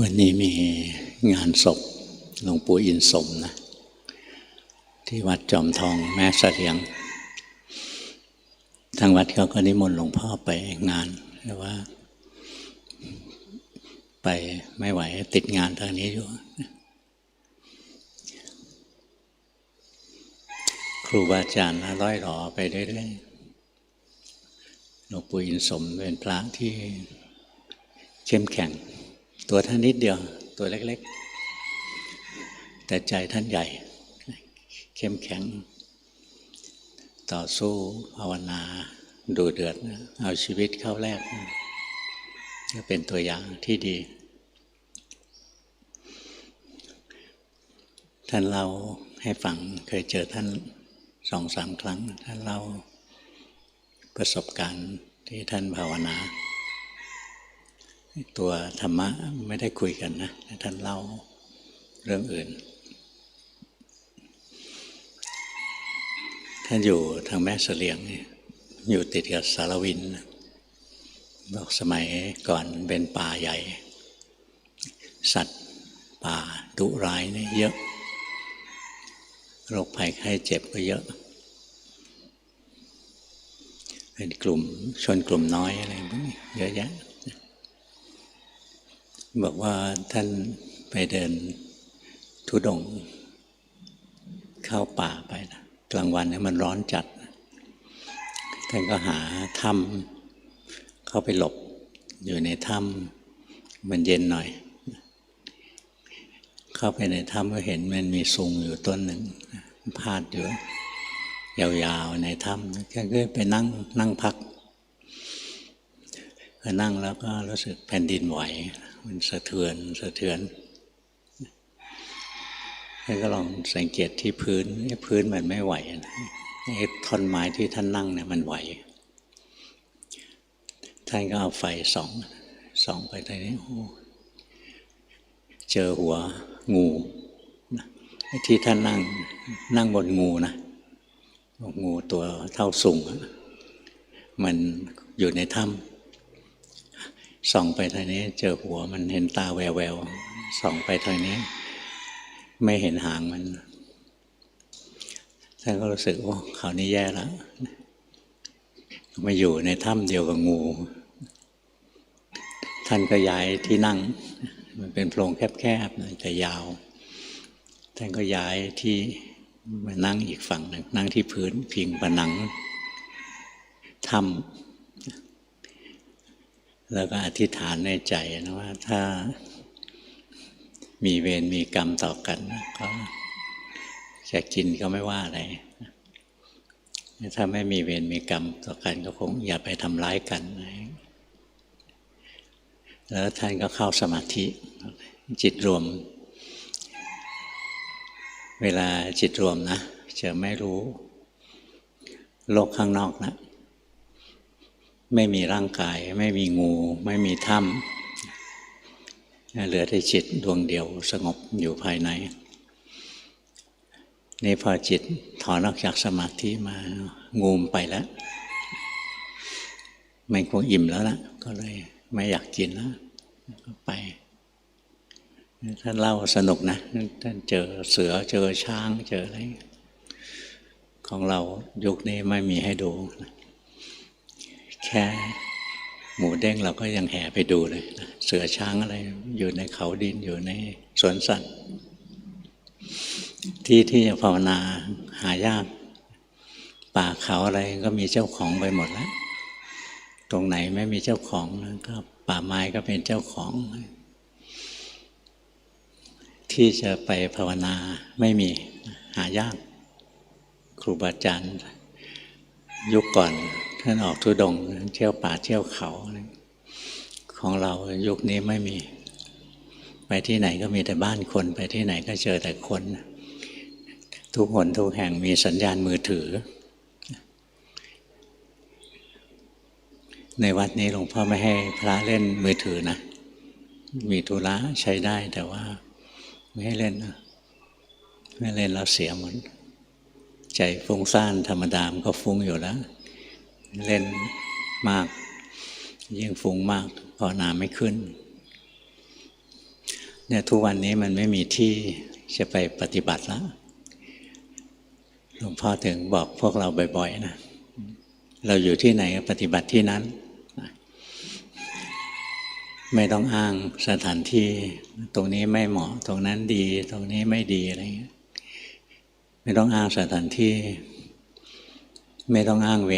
วันนี้มีงานศพหลวงปู่อินสมนะที่วัดจอมทองแม่เสลียงทางวัดเขาก็นิมนต์หลวงพ่อไปงานแต่ว่าไปไม่ไหวติดงานทางนี้อยู่ครูบาอาจารย์ร้อยหล่อไปเรื่อยๆหลวงปู่อินสมเป็นพระที่เข้มแข็งตัวท่านนิดเดียวตัวเล็กๆแต่ใจท่านใหญ่เข้มแข็งต่อสู้ภาวนาดูเดือดเอาชีวิตเข้าแลกก็เป็นตัวอย่างที่ดีท่านเล่าให้ฟังเคยเจอท่าน2-3 ครั้งท่านเล่าประสบการณ์ที่ท่านภาวนาตัวธรรมะไม่ได้คุยกันนะท่านเล่าเรื่องอื่นท่านอยู่ทางแม่เสลียงอยู่ติดกับสารวินบอกสมัยก่อนเป็นป่าใหญ่สัตว์ป่าดุร้ายเนี่ยเยอะโรคภัยไข้เจ็บก็เยอะเป็นกลุ่มชนกลุ่มน้อยอะไรพวกนี้เยอะแยะบอกว่าท่านไปเดินธุดงค์เข้าป่าไปนะกลางวันเนี่ยมันร้อนจัดท่านก็หาถ้ำเข้าไปหลบอยู่ในถ้ำมันเย็นหน่อยเข้าไปในถ้ำก็เห็นมันมีซุงอยู่ต้นหนึ่งพาดอยู่ยาวๆในถ้ำก็ไปนั่งพักพอนั่งแล้วก็รู้สึกแผ่นดินไหวมันสะเทือนท่านก็ลองสังเกตที่พื้นมันไม่ไหวท่อนไม้ที่ท่านนั่งเนี่ยมันไหวท่านก็เอาไฟส่องไปตรงนี้เจอหัวงูที่ท่านนั่งบนงูนะงูตัวเท่าสุงมันอยู่ในถ้ำส่องไปทางนี้เจอหัวมันเห็นตาแววๆส่องไปทางนี้ไม่เห็นหางมันท่านก็รู้สึกว่าคราวนี้แย่แล้วมาอยู่ในถ้ำเดียวกับงูท่านก็ย้ายที่นั่งมันเป็นโพรงแคบๆแต่ยาวท่านก็ย้ายที่มานั่งอีกฝั่งหนึ่งนั่งที่พื้นพิงผนังถ้ำแล้วก็อธิษฐานในใจนะว่าถ้ามีเวรมีกรรมต่อกันก็จะกินก็ไม่ว่าอะไรถ้าไม่มีเวรมีกรรมต่อกันก็คงอย่าไปทำร้ายกันแล้วท่านก็เข้าสมาธิจิตรวมเวลาจิตรวมนะจะไม่รู้โลกข้างนอกนะไม่มีร่างกายไม่มีงูไม่มีถ้ำเหลือแต่จิตดวงเดียวสงบอยู่ภายในนี่พอจิตถอนออกจากสมาธิมางูมไปแล้วมันคงอิ่มแล้วล่ะก็เลยไม่อยากกินแล้วก็ไปท่านเล่าสนุกนะท่านเจอเสือเจอช้างเจออะไรของเรายุคนี้ไม่มีให้ดูแค่หมูเด้งเราก็ยังแห่ไปดูเลยเสือช้างอะไรอยู่ในเขาดินอยู่ในสวนสัตว์ที่จะภาวนาหายากป่าเขาอะไรก็มีเจ้าของไปหมดแล้วตรงไหนไม่มีเจ้าของก็ป่าไม้ก็เป็นเจ้าของที่จะไปภาวนาไม่มีหายากครูบาอาจารย์ยุคก่อนท่านออกธุดงค์เที่ยวป่าเที่ยวเขาของเรายุคนี้ไม่มีไปที่ไหนก็มีแต่บ้านคนไปที่ไหนก็เจอแต่คนทุกหนทุกแห่งมีสัญญาณมือถือในวัดนี้หลวงพ่อไม่ให้พระเล่นมือถือนะมีธุระใช้ได้แต่ว่าไม่ให้เล่นนะไม่เล่นแล้วเสียหมดใจฟุ้งซ่านธรรมดามันก็ฟุ้งอยู่แล้วเล่นมากยิ่งฟุ้งมากภาวนาไม่ขึ้น เนี่ยทุกวันนี้มันไม่มีที่จะไปปฏิบัติแล้วหลวงพ่อถึงบอกพวกเราบ่อยๆนะเราอยู่ที่ไหนปฏิบัติที่นั้นไม่ต้องอ้างสถานที่ตรงนี้ไม่เหมาะตรงนั้นดีตรงนี้ไม่ดีอะไรเงี้ยไม่ต้องอ้างสถานที่ไม่ต้องอ้างเว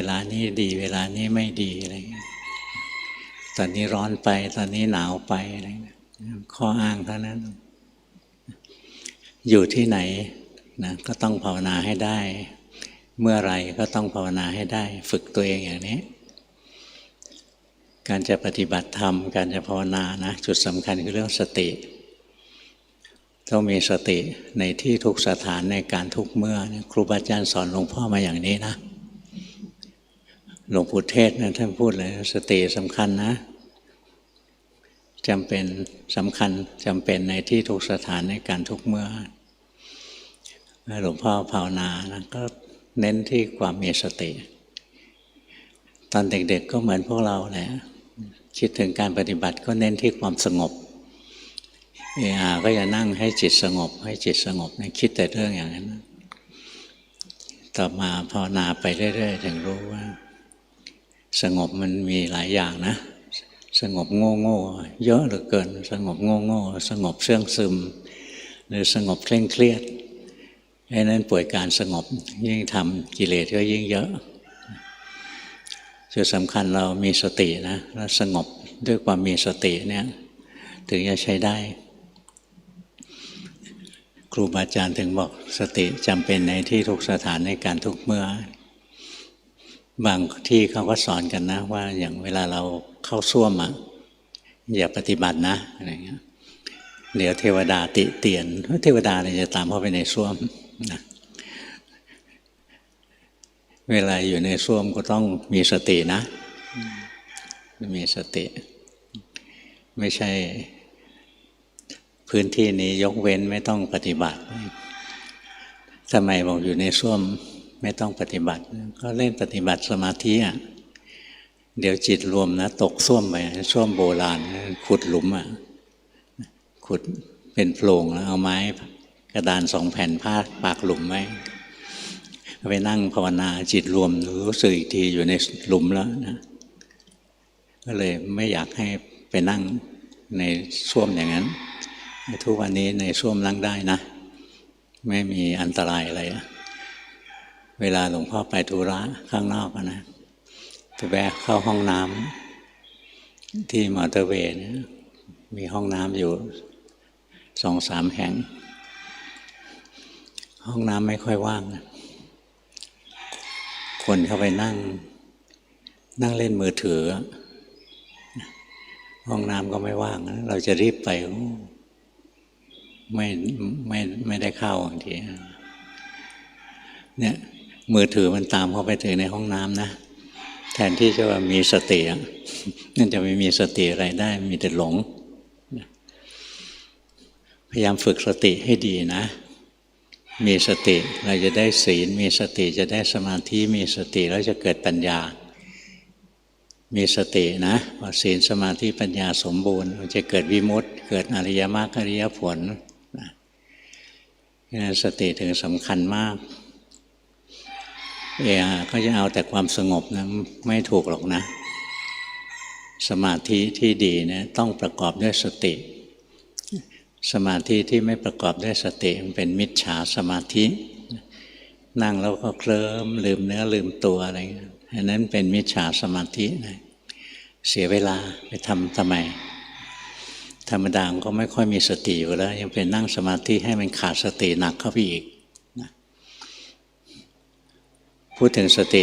ลานี้ดีเวลานี้ไม่ดีอะไรเงี้ยตอนนี้ร้อนไปตอนนี้หนาวไปอะไรเงี้ยข้ออ้างเท่านั้นอยู่ที่ไหนนะก็ต้องภาวนาให้ได้เมื่อไรก็ต้องภาวนาให้ได้ฝึกตัวเองอย่างนี้การจะปฏิบัติธรรมการจะภาวนานะจุดสำคัญคือเรื่องสติต้องมีสติในที่ทุกสถานในการทุกเมื่อครูบาอาจารย์สอนหลวงพ่อมาอย่างนี้นะหลวงปู่เทศนะท่านพูดเลยสติสำคัญนะจำเป็นสำคัญจำเป็นในที่ทุกสถานในการทุกเมื่อหลวงพ่อภาวนานะก็เน้นที่ความมีสติตอนเด็กๆก็เหมือนพวกเราแหละคิดถึงการปฏิบัติก็เน้นที่ความสงบก็จะนั่งให้จิตสงบให้จิตสงบนะคิดแต่เรื่องอย่างนั้นต่อมาภาวนาไปเรื่อยๆถึงรู้ว่าสงบมันมีหลายอย่างนะสงบโง่ๆเยอะเหลือเกินสงบโง่ๆสงบเสื่องซึมหรือสงบเคร่งเครียดไอ้นั้นป่วยการสงบยิ่งทำกิเลสก็ยิ่งเยอะจุดสำคัญเรามีสตินะแล้วสงบด้วยความมีสติเนี่ยถึงจะใช้ได้ครูบาอาจารย์ถึงบอกสติจำเป็นในที่ทุกสถานในการทุกเมื่อบางที่เขาก็สอนกันนะว่าอย่างเวลาเราเข้าส้วมอย่าปฏิบัตินะอะไรเงี้ยเดี๋ยวเทวดาติเตียนเทวดาเนี่ยจะตามเข้าไปในส้วมนะเวลาอยู่ในส้วมก็ต้องมีสตินะมีสติไม่ใช่พื้นที่นี้ยกเว้นไม่ต้องปฏิบัติทำไมบอกอยู่ในส้วมไม่ต้องปฏิบัติก็เล่นปฏิบัติสมาธิเดี๋ยวจิตรวมนะตกส้วมไปส้วมโบราณขุดหลุมขุดเป็นโพรงแล้วเอาไม้กระดาน2 แผ่นพาดปากหลุมไว้ไปนั่งภาวนาจิตรวมรู้สึกอีกทีอยู่ในหลุมแล้วนะก็เลยไม่อยากให้ไปนั่งในส้วมอย่างนั้นทุกวันนี้ในส้วมนั่งได้นะไม่มีอันตรายอะไรเวลาหลวงพ่อไปธุระข้างนอกนะไปแวะเข้าห้องน้ำที่มอเตอร์เวย์มีห้องน้ำอยู่2-3 แห่งห้องน้ำไม่ค่อยว่างนะคนเข้าไปนั่งเล่นมือถือห้องน้ำก็ไม่ว่างนะเราจะรีบไปไม่ได้เข้าบางทีเนี่ยมือถือมันตามเข้าไปถึงในห้องน้ำนะแทนที่จะว่ามีสตินั่นจะไม่มีสติอะไรได้มีแต่หลงพยายามฝึกสติให้ดีนะมีสติเราจะได้ศีลมีสติจะได้สมาธิมีสติแล้วจะเกิดปัญญามีสตินะพอศีลสมาธิปัญญาสมบูรณ์มันจะเกิดวิมุตติเกิดอริยมรรคอริยผลสติถึงสำคัญมากก็จะเอาแต่ความสงบนะไม่ถูกหรอกนะสมาธิที่ดีเนี่ยต้องประกอบด้วยสติสมาธิที่ไม่ประกอบด้วยสติมันเป็นมิจฉาสมาธินั่งแล้วก็เคลิ้มลืมเนื้อลืมตัวอะไรอันนั้นเป็นมิจฉาสมาธินะเสียเวลาไปทำไมธรรมดาก็ไม่ค่อยมีสติอยู่แล้วยังเป็นนั่งสมาธิให้มันขาดสติหนักเข้าไปอีกนะพูดถึงสติ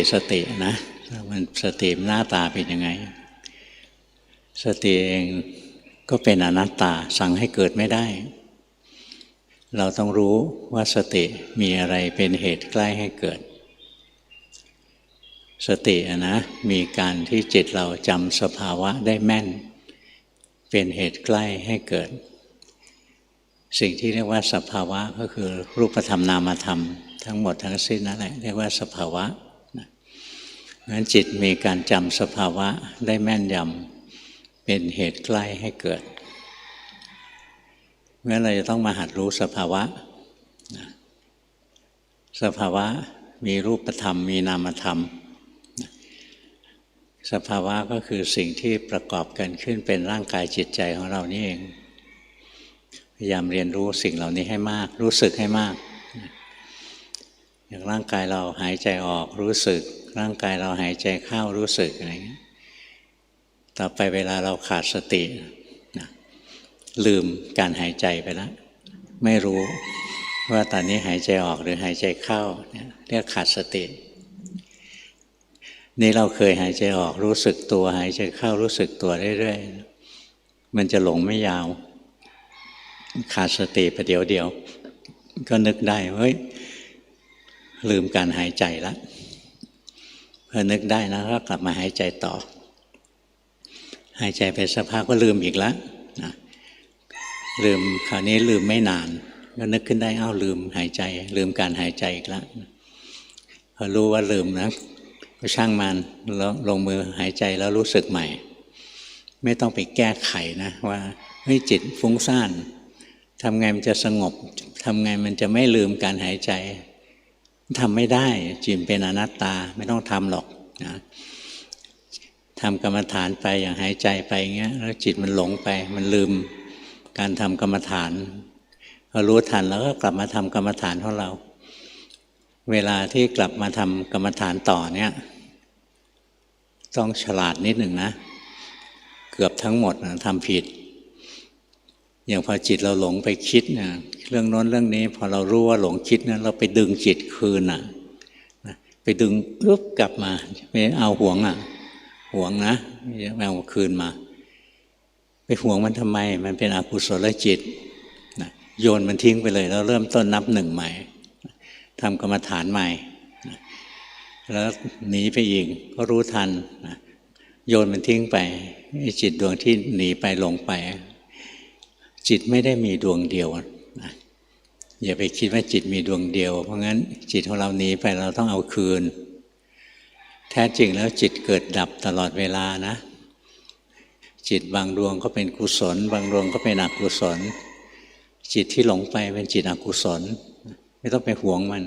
นะมันสติหน้าตาเป็นยังไงสติเองก็เป็นอนัตตาสั่งให้เกิดไม่ได้เราต้องรู้ว่าสติมีอะไรเป็นเหตุใกล้ให้เกิดสตินะมีการที่จิตเราจำสภาวะได้แม่นเป็นเหตุใกล้ให้เกิดสิ่งที่เรียกว่าสภาวะก็คือรูปธรรมนามธรรมทั้งหมดทั้งสิ้นนั่นแหละเรียกว่าสภาวะงั้นจิตมีการจำสภาวะได้แม่นยำเป็นเหตุใกล้ให้เกิด งั้นเราจะต้องมาหัดรู้สภาวะสภาวะมีรูปธรรมมีนามธรรมสภาวะก็คือสิ่งที่ประกอบกันขึ้นเป็นร่างกายจิตใจของเรานี่เองพยายามเรียนรู้สิ่งเหล่านี้ให้มากรู้สึกให้มากอย่างร่างกายเราหายใจออกรู้สึกร่างกายเราหายใจเข้ารู้สึกอะไรอย่างนี้ต่อไปเวลาเราขาดสติลืมการหายใจไปแล้วไม่รู้ว่าตอนนี้หายใจออกหรือหายใจเข้าเรียกขาดสตินี่เราเคยหายใจออกรู้สึกตัวหายใจเข้ารู้สึกตัวเรื่อยๆมันจะหลงไม่ยาวขาดสติประเดี๋ยวเดียวก็นึกได้เฮ้ยลืมการหายใจแล้วพอนึกได้นะก็กลับมาหายใจต่อหายใจไปสักพักก็ลืมอีกแล้วนะลืมคราวนี้ลืมไม่นานก็นึกขึ้นได้อ้าวลืมหายใจลืมการหายใจอีกแล้วพอรู้ว่าลืมนะก็ช่างมันแล้วลงมือหายใจแล้วรู้สึกใหม่ไม่ต้องไปแก้ไขนะว่าเฮ้ยจิตฟุ้งซ่านทำไงมันจะสงบทำไงมันจะไม่ลืมการหายใจทำไม่ได้จิตเป็นอนัตตาไม่ต้องทำหรอกนะทำกรรมฐานไปอย่างหายใจไปอย่างเงี้ยแล้วจิตมันหลงไปมันลืมการทำกรรมฐานพอรู้ทันแล้วก็กลับมาทำกรรมฐานของเราเวลาที่กลับมาทำกรรมฐานต่อเนี่ยต้องฉลาดนิดหนึ่งนะเกือบทั้งหมดนะทำผิดอย่างพอจิตเราหลงไปคิดนะเรื่องโน้นเรื่องนี้พอเรารู้ว่าหลงคิดนะเราไปดึงจิตคืนไปดึงปุ๊บกลับมาไม่เอาห่วงหวงนะไม่เอาคืนมาไปห่วงมันทำไมมันเป็นอกุศลจิตโยนมันทิ้งไปเลยแล้วเริ่มต้นนับหนึ่งใหม่ทำกรรมฐานใหม่แล้วหนีไปอีกก็รู้ทันโยนมันทิ้งไปจิตดวงที่หนีไปหลงไปจิตไม่ได้มีดวงเดียวอย่าไปคิดว่าจิตมีดวงเดียวเพราะงั้นจิตของเราหนีไปเราต้องเอาคืนแท้จริงแล้วจิตเกิดดับตลอดเวลานะจิตบางดวงก็เป็นกุศลบางดวงก็เป็นอกุศลจิตที่หลงไปเป็นจิตอกุศลไม่ต้องไปหวงมัน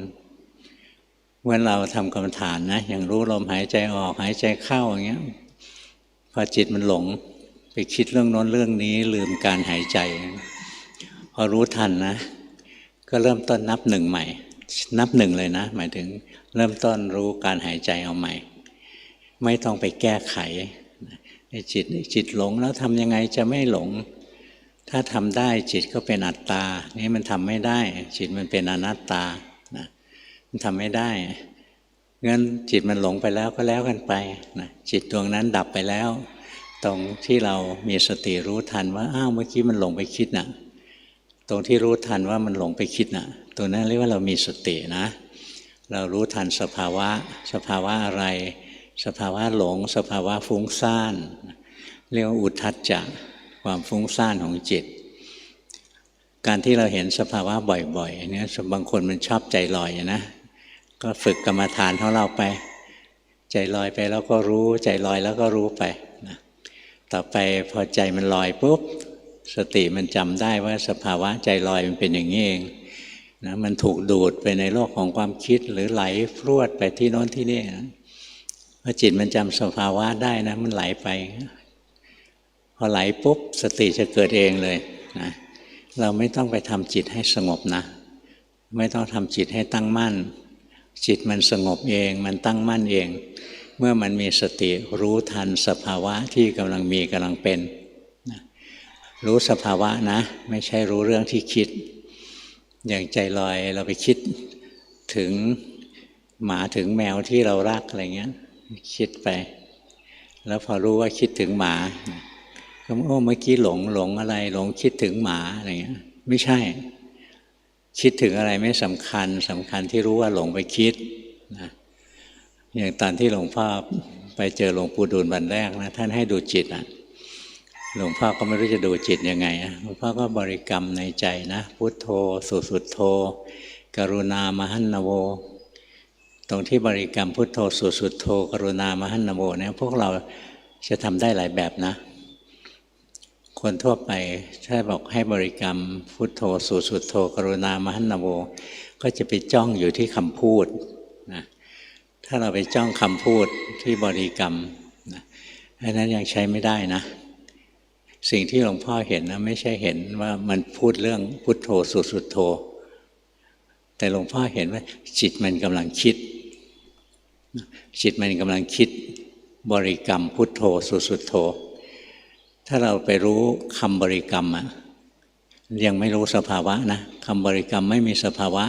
เมื่อเราทำกรรมฐานนะอย่างรู้ลมหายใจออกหายใจเข้าอย่างเงี้ยพอจิตมันหลงไปคิดเรื่องโน้นเรื่องนี้ลืมการหายใจพอรู้ทันนะก็เริ่มต้นนับหนึ่งใหม่นับหนึ่งเลยนะหมายถึงเริ่มต้นรู้การหายใจเอาใหม่ไม่ต้องไปแก้ไขจิตหลงแล้วทำยังไงจะไม่หลงถ้าทำได้จิตก็เป็นอัตตานี่มันทำไม่ได้จิตมันเป็นอนัตตานะมันทำไม่ได้งั้นจิตมันหลงไปแล้วก็แล้วกันไปนะจิตดวงนั้นดับไปแล้วตรงที่เรามีสติรู้ทันว่าอ้าวเมื่อกี้มันหลงไปคิดนะตรงที่รู้ทันว่ามันหลงไปคิดนะตัวนั้นเรียกว่าเรามีสตินะเรารู้ทันสภาวะอะไรสภาวะหลงสภาวะฟุ้งซ่านเรียกว่าอุทธัจจะความฟุ้งซ่านของจิตการที่เราเห็นสภาวะบ่อยๆเนี่ยบางคนมันชอบใจลอยนะก็ฝึกกรรมฐานของเราไปใจลอยไปแล้วก็รู้ใจลอยแล้วก็รู้ไปนะต่อไปพอใจมันลอยปุ๊บสติมันจำได้ว่าสภาวะใจลอยมันเป็นอย่างนี้เองนะมันถูกดูดไปในโลกของความคิดหรือไหลพรวดไปที่โน้นที่นี่นะพอจิตมันจำสภาวะได้นะมันไหลไปพอไหลปุ๊บสติจะเกิดเองเลยนะเราไม่ต้องไปทำจิตให้สงบนะไม่ต้องทำจิตให้ตั้งมั่นจิตมันสงบเองมันตั้งมั่นเองเมื่อมันมีสติรู้ทันสภาวะที่กำลังมีกำลังเป็นนะรู้สภาวะนะไม่ใช่รู้เรื่องที่คิดอย่างใจลอยเราไปคิดถึงหมาถึงแมวที่เรารักอะไรเงี้ยคิดไปแล้วพอรู้ว่าคิดถึงหมาก็เมื่อกี้หลงอะไรหลงคิดถึงหมาอะไรเงี้ยไม่ใช่คิดถึงอะไรไม่สำคัญที่รู้ว่าหลงไปคิดนะอย่างตอนที่หลวงพ่อไปเจอหลวงปู่ดูลวันแรกนะท่านให้ดูจิตหลวงพ่อก็ไม่รู้จะดูจิตยังไงหลวงพ่อก็บริกรรมในใจนะพุทโธสุดโธกรุณามหันนโวตรงที่บริกรรมพุทโธสุดโธกรุณามหันนโวเนี่ยพวกเราจะทำได้หลายแบบนะ คนทั่วไปถ้าบอกให้บริกรรมพุทโธสุสุทโธกรุณามหันนโวก็จะไปจ้องอยู่ที่คำพูดนะถ้าเราไปจ้องคำพูดที่บริกรรมนะอันนั้นยังใช้ไม่ได้นะสิ่งที่หลวงพ่อเห็นนะไม่ใช่เห็นว่ามันพูดเรื่องพุทโธสุสุทโธแต่หลวงพ่อเห็นว่าจิตมันกำลังคิดจิตมันกำลังคิดบริกรรมพุทโธสุสุทโธถ้าเราไปรู้คำบริกรรมอะยังไม่รู้สภาวะนะคำบริกรรมไม่มีสภาวะ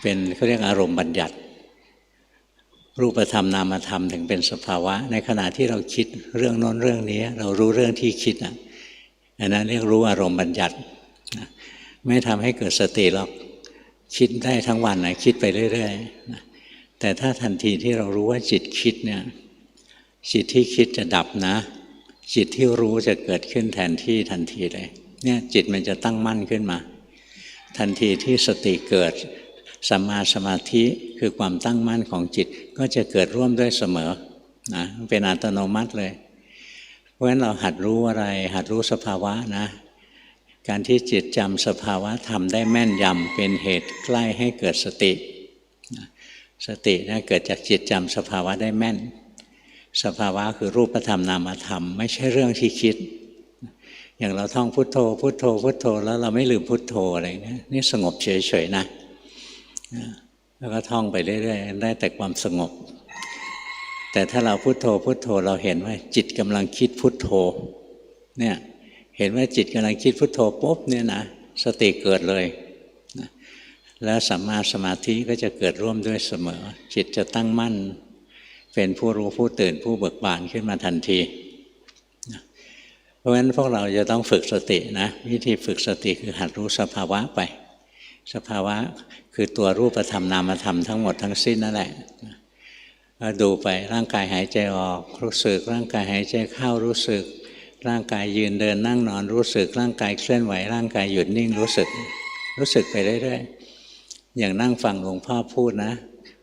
เป็นเขาเรียกอารมณ์บัญญัติรูปธรรมนามธรรมถึงเป็นสภาวะในขณะที่เราคิดเรื่องโน้นเรื่องนี้เรารู้เรื่องที่คิดอันนั้นเรียกรู้อารมณ์บัญญัติไม่ทำให้เกิดสติหรอกคิดได้ทั้งวันนะคิดไปเรื่อยๆแต่ถ้าทันทีที่เรารู้ว่าจิตคิดเนี่ยจิตที่คิดจะดับนะจิตที่รู้จะเกิดขึ้นแทนที่ทันทีเลยเนี่ยจิตมันจะตั้งมั่นขึ้นมาทันทีที่สติเกิดสัมมาสมาธิคือความตั้งมั่นของจิตก็จะเกิดร่วมด้วยเสมอนะเป็นอัตโนมัติเลยเพราะฉะนั้นเราหัดรู้อะไรหัดรู้สภาวะนะการที่จิตจำสภาวะธรรมได้แม่นยำเป็นเหตุใกล้ให้เกิดสติสตินะเกิดจากจิตจำสภาวะได้แม่นสภาวะคือรูปธรรมนามธรรมไม่ใช่เรื่องที่คิดอย่างเราท่องพุทโธพุทโธพุทโธแล้วเราไม่ลืมพุทโธอะไรเนี่ยนี่สงบเฉยๆนะแล้วก็ท่องไปเรื่อยๆได้แต่ความสงบแต่ถ้าเราพุทโธพุทโธเราเห็นว่าจิตกำลังคิดพุทโธเนี่ยเห็นว่าจิตกำลังคิดพุทโธปุ๊บเนี่ยนะสติเกิดเลยนะแล้วสัมมาสมาธิก็จะเกิดร่วมด้วยเสมอจิตจะตั้งมั่นเป็นผู้รู้ผู้ตื่นผู้เบิกบานขึ้นมาทันทีนะเพราะฉะนั้นพวกเราจะต้องฝึกสตินะวิธีฝึกสติคือหัดรู้สภาวะไปสภาวะคือตัวรูปธรรมนามธรรมทั้งหมดทั้งสิ้นนั่นแหละดูไปร่างกายหายใจออกรู้สึกร่างกายหายใจเข้ารู้สึกร่างกายยืนเดินนั่งนอนรู้สึกร่างกายเคลื่อนไหวร่างกายหยุดนิ่งรู้สึกไปเรื่อยๆอย่างนั่งฟังหลวงพ่อพูดนะ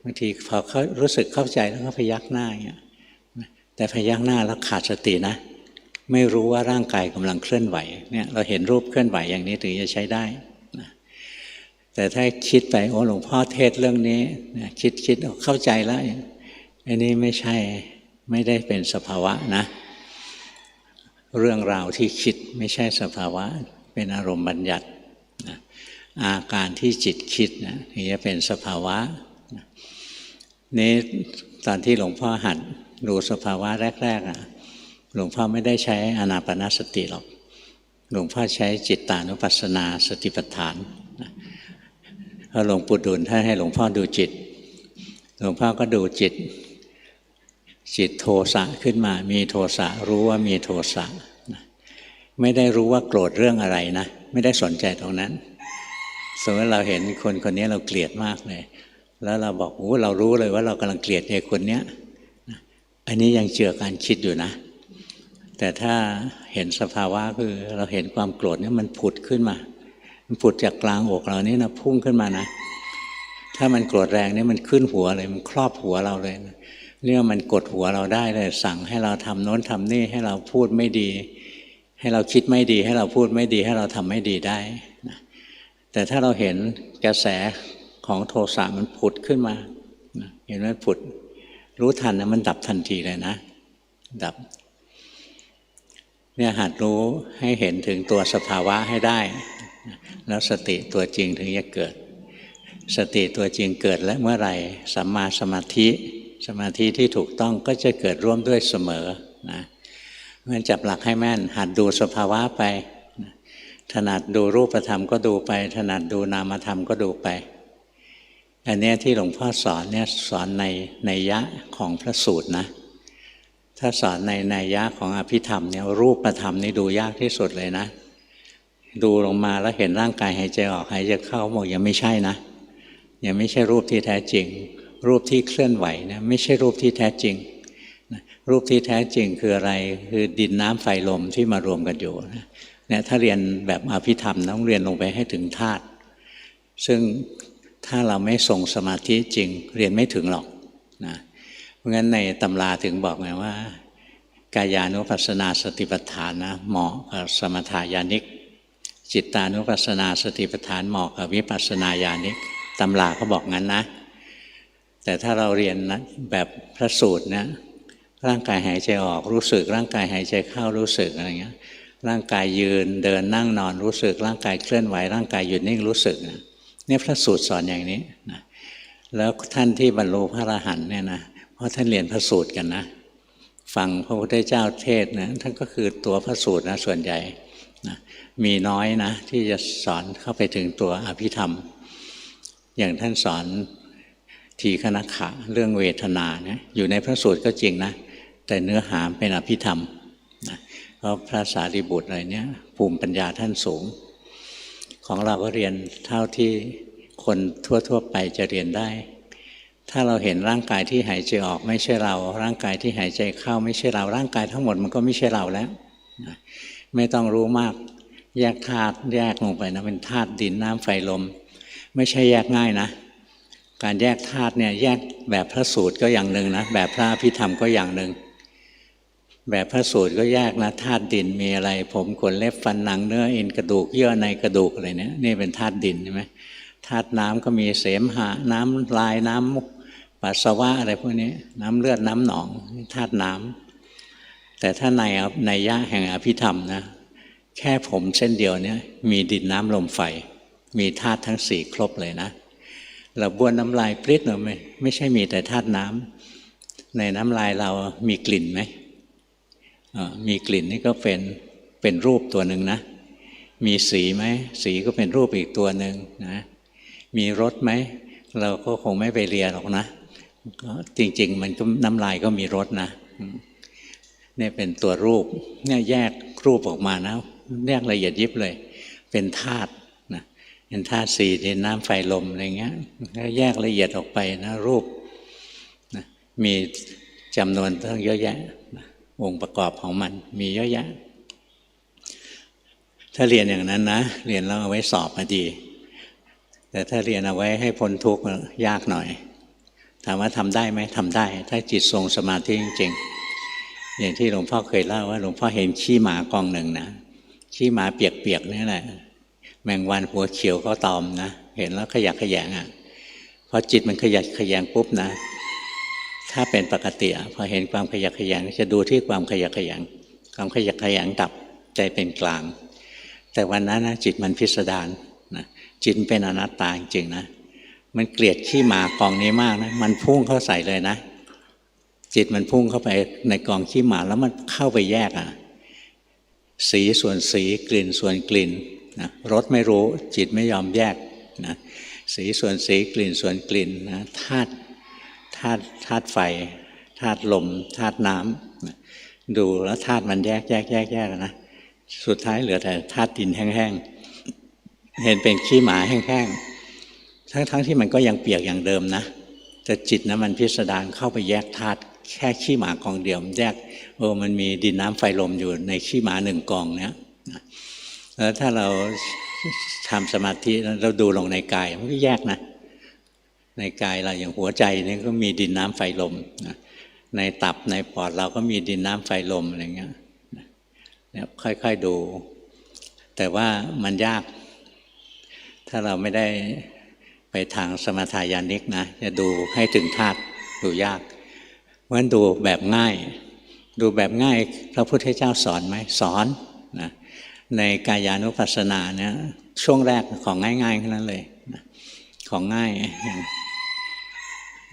บางทีพอเขารู้สึกเข้าใจแล้วก็พยักหน้าอย่างเงี้ยแต่พยักหน้าแล้วขาดสตินะไม่รู้ว่าร่างกายกำลังเคลื่อนไหวเนี่ยเราเห็นรูปเคลื่อนไหวอย่างนี้ถึงจะใช้ได้แต่ถ้าคิดไปโอ้หลวงพ่อเทศเรื่องนี้คิดเข้าใจแล้วอันนี้ไม่ใช่ไม่ได้เป็นสภาวะนะเรื่องราวที่คิดไม่ใช่สภาวะเป็นอารมณ์บัญญัติอาการที่จิตคิดนะถึงจะเป็นสภาวะนี้ตอนที่หลวงพ่อหัดดูสภาวะแรกๆหลวงพ่อไม่ได้ใช้อานาปานสติหรอกหลวงพ่อใช้จิตตานุปัสสนาสติปัฏฐานพอหลวงปู่ดูลท่านให้หลวงพ่อดูจิตหลวงพ่อก็ดูจิตโทสะขึ้นมามีโทสะรู้ว่ามีโทสะไม่ได้รู้ว่าโกรธเรื่องอะไรนะไม่ได้สนใจตรงนั้นสมมติเราเห็นคนคนนี้เราเกลียดมากเลยแล้วเราบอกโอ้เรารู้เลยว่าเรากำลังเกลียดไอ้คนเนี้ยอันนี้ยังเจือการคิดอยู่นะแต่ถ้าเห็นสภาวะคือเราเห็นความโกรธเนี่ยมันผุดขึ้นมามันผุดจากกลางอกเรานี่นะพุ่งขึ้นมานะถ้ามันโกรธแรงเนี่ยมันขึ้นหัวเลยมันครอบหัวเราเลยเรียกว่ามันกดหัวเราได้เลยสั่งให้เราทำโน้นทำนี่ให้เราพูดไม่ดีให้เราคิดไม่ดีให้เราพูดไม่ดีให้เราทำไม่ดีได้นะแต่ถ้าเราเห็นกระแสของโทสะมันผุดขึ้นมาเห็นไหมผุดรู้ทันนะมันดับทันทีเลยนะดับเนี่ยหัดรู้ให้เห็นถึงตัวสภาวะให้ได้แล้วสติตัวจริงถึงจะเกิดสติตัวจริงเกิดและเมื่อไหร่สัมมาสมาธิที่ถูกต้องก็จะเกิดร่วมด้วยเสมอนะงั้นจับหลักให้แม่นหัดดูสภาวะไปถนัดดูรูปธรรมก็ดูไปถนัดดูนามธรรมก็ดูไปอันนี้ที่หลวงพ่อสอนเนี่ยสอนในนัยยะของพระสูตรนะถ้าสอนในนัยยะของอภิธรรมเนี่ยรูปธรรมนี่ดูยากที่สุดเลยนะดูลงมาแล้วเห็นร่างกายหายใจออกหายใจเข้าบอกยังไม่ใช่นะยังไม่ใช่รูปที่แท้จริงรูปที่เคลื่อนไหวนะไม่ใช่รูปที่แท้จริงรูปที่แท้จริงคืออะไรคือดินน้ำไฟลมที่มารวมกันอยู่เนี่ยถ้าเรียนแบบอภิธรรมต้องเรียนลงไปให้ถึงธาตุซึ่งถ้าเราไม่ทรงสมาธิจริงเรียนไม่ถึงหรอกนะเพราะงั้นในตำราถึงบอกไงว่า กายานุปัสสนาสติปัฏฐานนะเหมาะกับสมถายานิกจิตานุปัสสนาสติปัฏฐานเหมาะกับวิปัสสนาญาณิกตำราเขาบอกงั้นนะแต่ถ้าเราเรียนนะแบบพระสูตรเนี่ยร่างกายหายใจออกรู้สึกร่างกายหายใจเข้ารู้สึกอะไรเงี้ยร่างกายยืนเดินนั่งนอนรู้สึกร่างกายเคลื่อนไหวร่างกายหยุดนิ่งรู้สึกเนี่ยพระสูตรสอนอย่างนี้นะแล้วท่านที่บรรลุพระอรหันต์เนี่ยนะเพราะท่านเรียนพระสูตรกันนะฟังพระพุทธเจ้าเทศนะท่านก็คือตัวพระสูตรนะส่วนใหญ่นะมีน้อยนะที่จะสอนเข้าไปถึงตัวอภิธรรมอย่างท่านสอนทีฆนขะเรื่องเวทนาเนี่ยอยู่ในพระสูตรก็จริงนะแต่เนื้อหาเป็นอภิธรรมนะเพราะพระสารีบุตรอะไรเนี่ยภูมิปัญญาท่านสูงของเราก็เรียนเท่าที่คนทั่วๆไปจะเรียนได้ถ้าเราเห็นร่างกายที่หายใจออกไม่ใช่เราร่างกายที่หายใจเข้าไม่ใช่เราร่างกายทั้งหมดมันก็ไม่ใช่เราแล้วนะไม่ต้องรู้มากแยกธาตุแยกลงไปนะเป็นธาตุดินน้ำไฟลมไม่ใช่แยกง่ายนะการแยกธาตุเนี่ยแยกแบบพระสูตรก็อย่างหนึ่งนะแบบพระอภิธรรมก็อย่างหนึ่งแบบพระสูตรก็แยกนะธาตุดินมีอะไรผมขนเล็บฟันหนังเนื้อเอ็นกระดูกเยื่อในกระดูกอะไรเนี่ยนี่เป็นธาตุดินใช่ไหมธาตุน้ำก็มีเสมหะน้ำลายน้ำปัสสาวะอะไรพวกนี้น้ำเลือดน้ำหนองธาตุน้ำแต่ถ้าในยะแห่งอภิธรรมนะแค่ผมเส้นเดียวเนี่ยมีดินน้ำลมไฟมีธาตุทั้งสี่ครบเลยนะเราบ้วนน้ำลายปริ๊ดเราไม่ใช่มีแต่ธาตุน้ำในน้ำลายเรามีกลิ่นไหมมีกลิ่นนี่ก็เป็นรูปตัวหนึ่งนะมีสีไหมสีก็เป็นรูปอีกตัวหนึ่งนะมีรสไหมเราก็คงไม่ไปเรียนหรอกนะจริงๆมันก็น้ำลายก็มีรสนะนี่เป็นตัวรูปเนี่ยแยกรูปออกมานะแยกละเอียดยิบเลยเป็นธาตุนะเป็นธาตุสี่ดินน้ำไฟลมอะไรเงี้ยก็แยกละเอียดออกไปนะรูปนะมีจำนวนตั้งเยอะแยะนะองค์ประกอบของมันมีเยอะแยะถ้าเรียนอย่างนั้นนะเรียนแล้วเอาไว้สอบมาดีแต่ถ้าเรียนเอาไว้ให้พ้นทุกข์ยากหน่อยถามว่าทำได้ไหมทำได้ถ้าจิตทรงสมาธิจริงๆอย่างที่หลวงพ่อเคยเล่าว่าหลวงพ่อเห็นขี้หมากองหนึ่งนะขี้หมาเปียกๆนี่แหละแมงวันหัวเขียวเขาตอมนะเห็นแล้วขยักขยงอ่ะพอจิตมันขยักขยงปุ๊บนะถ้าเป็นปกติพอเห็นความขยักขยงจะดูที่ความขยักขยงความขยักขยงดับใจเป็นกลางแต่วันนั้นนะจิตมันพิสดารนะจิตเป็นอนัตตาจริงๆนะมันเกลียดขี้หมากองนี้มากนะมันพุ่งเข้าใส่เลยนะจิตมันพุ่งเข้าไปในกองขี้หมาแล้วมันเข้าไปแยกสีส่วนสีกลิ่นส่วนกลิ่นนะรสไม่รู้จิตไม่ยอมแยกนะสีส่วนสีกลิ่นส่วนกลิ่นนะธาตุไฟธาตุลมธาตุน้ำนะดูแล้วธาตุมันแยกนะสุดท้ายเหลือแต่ธาตุดินแห้งๆเห็นเป็นขี้หมาแห้งๆทั้งที่มันก็ยังเปียกอย่างเดิมนะแต่จิตนะมันพิสดารเข้าไปแยกธาตุแค่ขี้หมากองเดียวมันแยกมันมีดินน้ำไฟลมอยู่ในขี้หมาหนึ่งกองเนี้ยแล้วถ้าเราทำสมาธิเราดูลงในกายมันก็แยกนะในกายเราอย่างหัวใจนี่ก็มีดินน้ำไฟลมในตับในปอดเราก็มีดินน้ำไฟลมอะไรเงี้ยเนี่ยค่อยๆดูแต่ว่ามันยากถ้าเราไม่ได้ไปทางสมถายานิกนะจะดูให้ถึงธาตุดูยากเพราะฉะนั้นดูแบบง่ายดูแบบง่ายพระพุทธเจ้าสอนไหมสอนนะในกายานุปัสสนาเนี่ยช่วงแรกของง่ายๆแค่นั้นเลยนะของง่ายอย่าง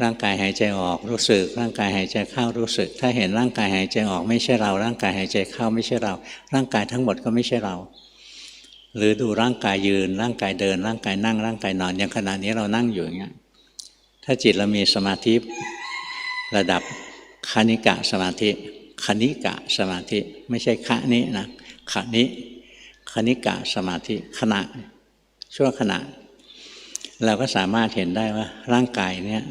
ร่างกายหายใจออกรู้สึกร่างกายหายใจเข้ารู้สึกถ้าเห็นร่างกายหายใจออกไม่ใช่เราร่างกายหายใจเข้าไม่ใช่เราร่างกายทั้งหมดก็ไม่ใช่เราหรือดูร่างกายยืนร่างกายเดินร่างกายนั่งร่างกายนอนอย่างขณะนี้เรานั่งอยู่อย่างเงี้ยถ้าจิตเรามีสมาธิระดับคณิกะสมาธิคณิกะสมาธิไม่ใช่คะนี้นะคณิกะสมาธิขณะชั่วขณะเราก็สามารถเห็นได้ว่าร่างกายเนี้ย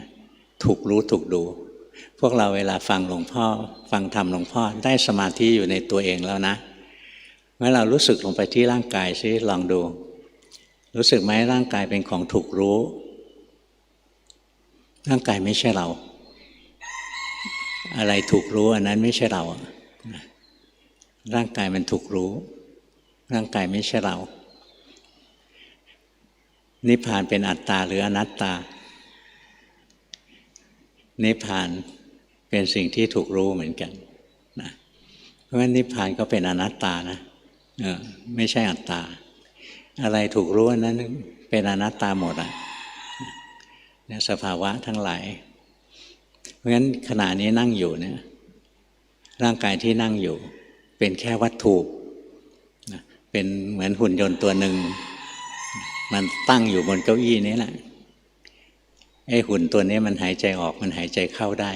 ถูกรู้ถูกดูพวกเราเวลาฟังหลวงพ่อฟังธรรมหลวงพ่อได้สมาธิอยู่ในตัวเองแล้วนะเมื่อเรารู้สึกลงไปที่ร่างกายซิลองดูรู้สึกไหมร่างกายเป็นของถูกรู้ร่างกายไม่ใช่เราอะไรถูกรู้อันนั้นไม่ใช่เรา ร่างกายมันถูกรู้ร่างกายไม่ใช่เรานิพพานเป็นอัตตาหรืออนัตตานิพพานเป็นสิ่งที่ถูกรู้เหมือนกันนะเพราะฉะนั้นนิพพานก็เป็นอนัตตานะไม่ใช่อัตตาอะไรถูกรู้อันนั้นเป็นอนัตตาหมดอ่ะเนี่ยสภาวะทั้งหลายเพราะฉะนั้นขณะนี้นั่งอยู่เนี่ยร่างกายที่นั่งอยู่เป็นแค่วัตถุนะเป็นเหมือนหุ่นยนต์ตัวหนึ่งมันตั้งอยู่บนเก้าอี้นี้แหละไอ้หุ่นตัวนี้มันหายใจออกมันหายใจเข้าได้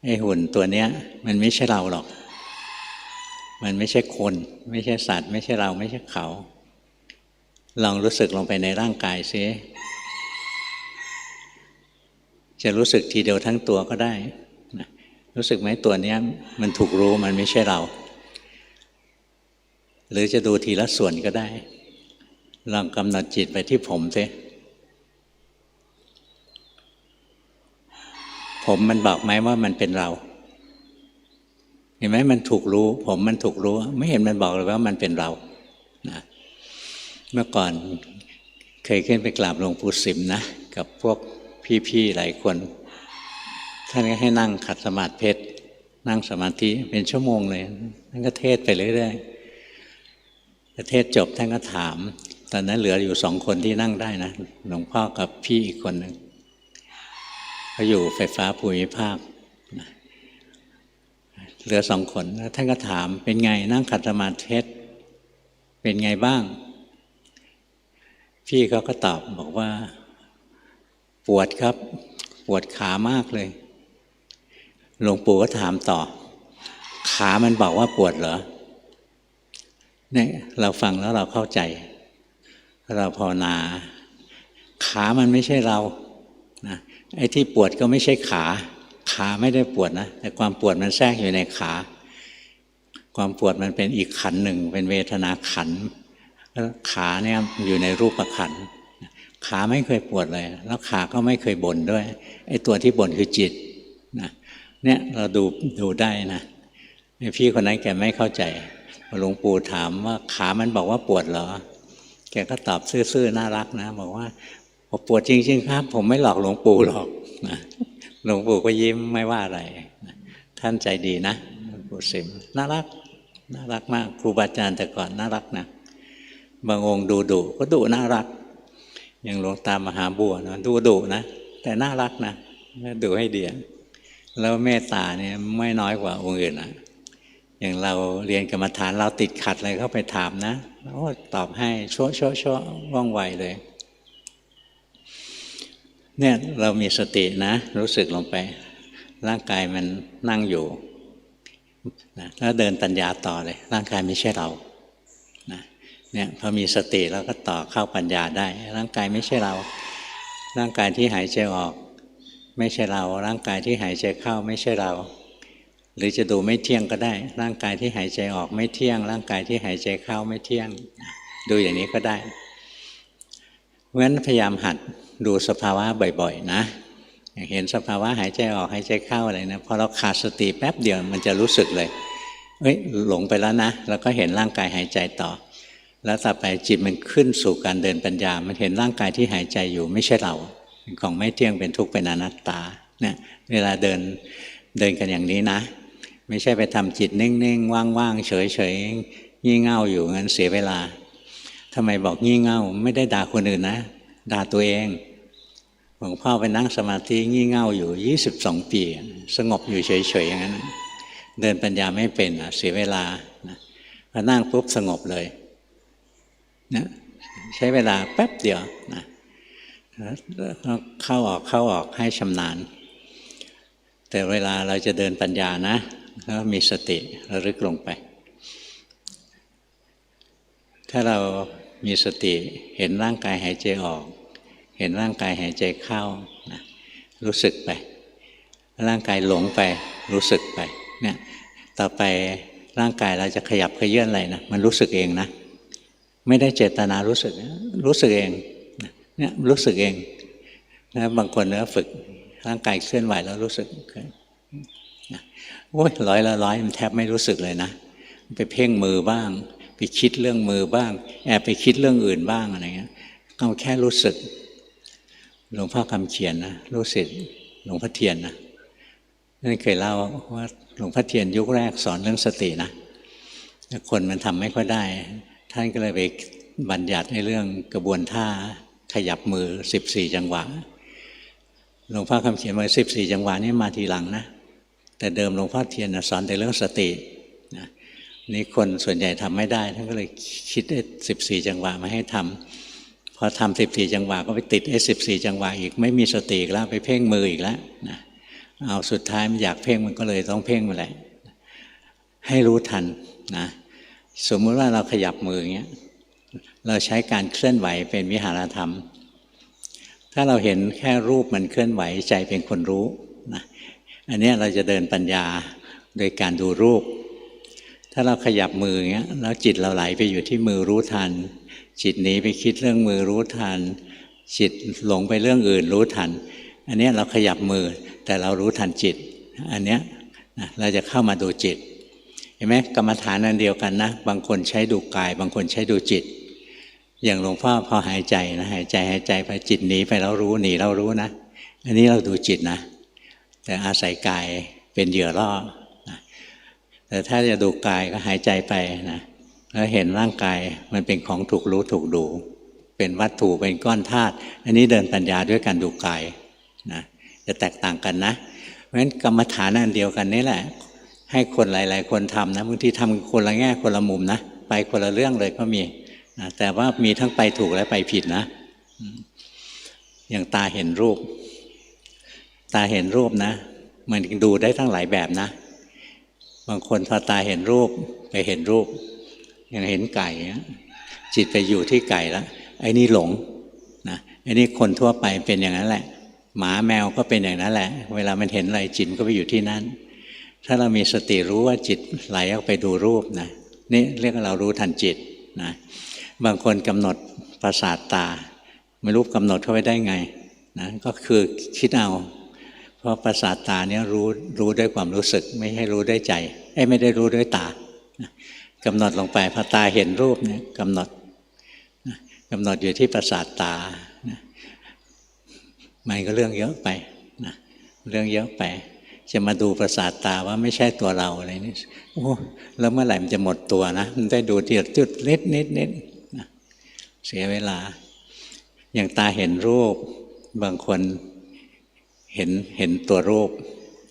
ไอ้หุ่นตัวเนี้ยมันไม่ใช่เราหรอกมันไม่ใช่คนไม่ใช่สัตว์ไม่ใช่เราไม่ใช่เขาลองรู้สึกลงไปในร่างกายซิจะรู้สึกทีเดียวทั้งตัวก็ได้นะรู้สึกไหมตัวเนี้ยมันถูกรู้มันไม่ใช่เราหรือจะดูทีละส่วนก็ได้ลองกำหนดจิตไปที่ผมซิผมมันบอกไหมว่ามันเป็นเราเห็นไหมมันถูกรู้ผมมันถูกรู้ไม่เห็นมันบอกเลยว่ามันเป็นเรานะเมื่อก่อนเคยขึ้นไปกราบหลวงปู่สิมนะกับพวกพี่ๆหลายคนท่านก็ให้นั่งขัดสมาธิเพชรนั่งสมาธิเป็นชั่วโมงเลยท่านก็เทศไปเรื่อยๆเทศจบท่านก็ถามตอนนั้นเหลืออยู่2 คนที่นั่งได้นะหลวงพ่อกับพี่อีกคนหนึ่งเขาอยู่ไฟฟ้าภูมิภาคเหลือ2 คนแล้วท่านก็ถามเป็นไงนั่งขัดสมาธิเพชรเป็นไงบ้างพี่เขาก็ตอบบอกว่าปวดครับปวดขามากเลยหลวงปู่ก็ถามต่อขามันบอกว่าปวดเหรอเนี่ยเราฟังแล้วเราเข้าใจเราภาวนาขามันไม่ใช่เรานะไอ้ที่ปวดก็ไม่ใช่ขาไม่ได้ปวดนะแต่ความปวดมันแทรกอยู่ในขาความปวดมันเป็นอีกขันธ์หนึ่งเป็นเวทนาขันธ์แล้วขาเนี่ยอยู่ในรูปขันธ์ขาไม่เคยปวดเลยแล้วขาก็ไม่เคยบ่นด้วยไอ้ตัวที่บ่นคือจิตนะเนี่ยเราดูได้นะพี่คนนั้นแกไม่เข้าใจหลวงปู่ถามว่าขามันบอกว่าปวดเหรอแกก็ตอบซื่อๆน่ารักนะบอกว่าปวดจริงๆครับผมไม่หลอกหลวงปู่หรอกนะหลวงปู่ก็ยิ้มไม่ว่าอะไรท่านใจดีนะหลวงปู่สิมน่ารักมากครูบาอาจารย์แต่ก่อนน่ารักนะบางองค์ดุก็ดุน่ารักอย่างหลวงตามหาบัวนะดุนะแต่น่ารักนะดุให้ดีแล้วเมตตาเนี่ยไม่น้อยกว่าองค์อื่นนะอย่างเราเรียนกรรมฐานเราติดขัดอะไรเข้าไปถามนะโอ้ตอบให้ชั่วว่องไวเลยเนี่ยเรามีสตินะรู้สึกลงไปร่างกายมันนั่งอยู่นะแล้วเดินปัญญาต่อเลยร่างกายไม่ใช่เรานะเนี่ยพอมีสติแล้วก็ต่อเข้าปัญญาได้ร่างกายไม่ใช่เราร่างกายที่หายใจออกไม่ใช่เราร่างกายที่หายใจเข้าไม่ใช่เราหรือจะดูไม่เที่ยงก็ได้ร่างกายที่หายใจออกไม่เที่ยงร่างกายที่หายใจเข้าไม่เที่ยงดูอย่างนี้ก็ได้เพราะฉะนั้นพยายามหัดดูสภาวะบ่อยๆนะเห็นสภาวะหายใจออกหายใจเข้าอะไรนะพอเราขาดสติแป๊บเดียวมันจะรู้สึกเลยหลงไปแล้วนะแล้วก็เห็นร่างกายหายใจต่อแล้วต่อไปจิตมันขึ้นสู่การเดินปัญญามันเห็นร่างกายที่หายใจอยู่ไม่ใช่เราเป็นของไม่เที่ยงเป็นทุกข์เป็นอนัตตาเนี่ยเวลาเดินกันอย่างนี้นะไม่ใช่ไปทำจิตนิ่งๆว่างๆเฉยๆงี่เง่าอยู่งั้นเสียเวลาทำไมบอกงี่เง่าไม่ได้ด่าคนอื่นนะด่าตัวเองหลวงพ่อไปนั่งสมาธิงี่เง่าอยู่22 ปีสงบอยู่เฉยๆอย่างนั้นเดินปัญญาไม่เป็นเสียเวลาพอนั่งปุ๊บสงบเลยนะใช้เวลาแป๊บเดียวนะเข้าออกให้ชำนาญแต่เวลาเราจะเดินปัญญานะก็มีสติระลึกลงไปถ้าเรามีสติเห็นร่างกายหายใจออกเห็นร่างกายหายใจเข้านะรู้สึกไปร่างกายหลงไปรู้สึกไปเนี่ยต่อไปร่างกายเราจะขยับเขยื้อนอะไรนะมันรู้สึกเองนะไม่ได้เจตนารู้สึกเองเนี่ยรู้สึกเองนะบางคนเนี่ยฝึกร่างกายเคลื่อนไหวแล้วรู้สึก โอ้ยร้อยละร้อยมันแทบไม่รู้สึกเลยนะไปเพ่งมือบ้างไปคิดเรื่องมือบ้างแอบไปคิดเรื่องอื่นบ้างอะไรเงี้ยเอาแค่รู้สึกหลวงพ่อคำเขียนนะรู้สึกหลวงพ่อเทียนนะนั่นเคยเล่าว่าหลวงพ่อเทียนยุคแรกสอนเรื่องสตินะคนมันทำไม่ค่อยได้ท่านก็เลยไปบัญญัติในเรื่องกระบวนท่าขยับมือ14จังหวะหลวงพ่อคำเขียนว่า14จังหวะนี้มาทีหลังนะแต่เดิมหลวงพ่อเทียนสอนแต่เรื่องสตินะนี่คนส่วนใหญ่ทำไม่ได้ท่านก็เลยคิด14จังหวะมาให้ทำพอทำ14จังหวะก็ไปติด14จังหวะอีกไม่มีสติอีกแล้วไปเพ่งมืออีกแล้วนะเอาสุดท้ายมันอยากเพ่งมันก็เลยต้องเพ่งมาแหละให้รู้ทันนะสมมุติว่าเราขยับมืออย่างเงี้ยเราใช้การเคลื่อนไหวเป็นวิหารธรรมถ้าเราเห็นแค่รูปมันเคลื่อนไหวใจเป็นคนรู้นะอันนี้เราจะเดินปัญญาโดยการดูรูปถ้าเราขยับมืออย่างเงี้ยแล้วจิตเราไหลไปอยู่ที่มือรู้ทันจิตหนีไปคิดเรื่องมือรู้ทันจิตหลงไปเรื่องอื่นรู้ทันอันนี้เราขยับมือแต่เรารู้ทันจิตอันเนี้ยเราจะเข้ามาดูจิตเห็นไหมกรรมฐานอันเดียวกันนะบางคนใช้ดูกายบางคนใช้ดูจิตอย่างหลวงพ่อพอหายใจนะหายใจไปจิตหนีไปแล้วรู้หนีแล้วรู้นะอันนี้เราดูจิตนะแต่อาศัยกายเป็นเหยื่อล่อนะแต่ถ้าจะดูกายก็หายใจไปนะแล้วเห็นร่างกายมันเป็นของถูกรู้ถูกดูเป็นวัตถุเป็นก้อนธาตุอันนี้เดินปัญญาด้วยการดูกายนะจะแตกต่างกันนะเพราะฉะนั้นกรรมฐานอันเดียวกันนี่แหละให้คนหลายๆคนทำนะบางทีทำคนละแง่คนละมุมนะไปคนละเรื่องเลยก็มีนะแต่ว่ามีทั้งไปถูกและไปผิดนะอย่างตาเห็นรูปตาเห็นรูปนะมันดูได้ทั้งหลายแบบนะบางคนพอตาเห็นรูปไปเห็นรูปอย่างเห็นไก่จิตไปอยู่ที่ไก่แล้วไอ้นี่หลงนะไอ้นี่คนทั่วไปเป็นอย่างนั้นแหละหมาแมวก็เป็นอย่างนั้นแหละเวลามันเห็นอะไรจิตก็ไปอยู่ที่นั่นถ้าเรามีสติรู้ว่าจิตไหลออกไปดูรูปนะนี่เรียกว่าเรารู้ทันจิตนะบางคนกำหนดประสาทตาไม่รู้กำหนดเข้าไปได้ไงนะก็คือคิดเอาเพราะประสาทตาเนี่ยรู้ด้วยความรู้สึกไม่ให้รู้ด้วยใจไม่ได้รู้ด้วยตากำหนดลงไปพอตาเห็นรูปเนี่ยกำหนดอยู่ที่ประสาทตามันก็เรื่องเยอะไปนะเรื่องเยอะไปจะมาดูประสาทตาว่าไม่ใช่ตัวเราอะไรนี่โอ้แล้วเมื่อไหร่มันจะหมดตัวนะมันได้ดูทีละจุดเล็กนิดนะเสียเวลาอย่างตาเห็นรูปบางคนเห็นตัวรูป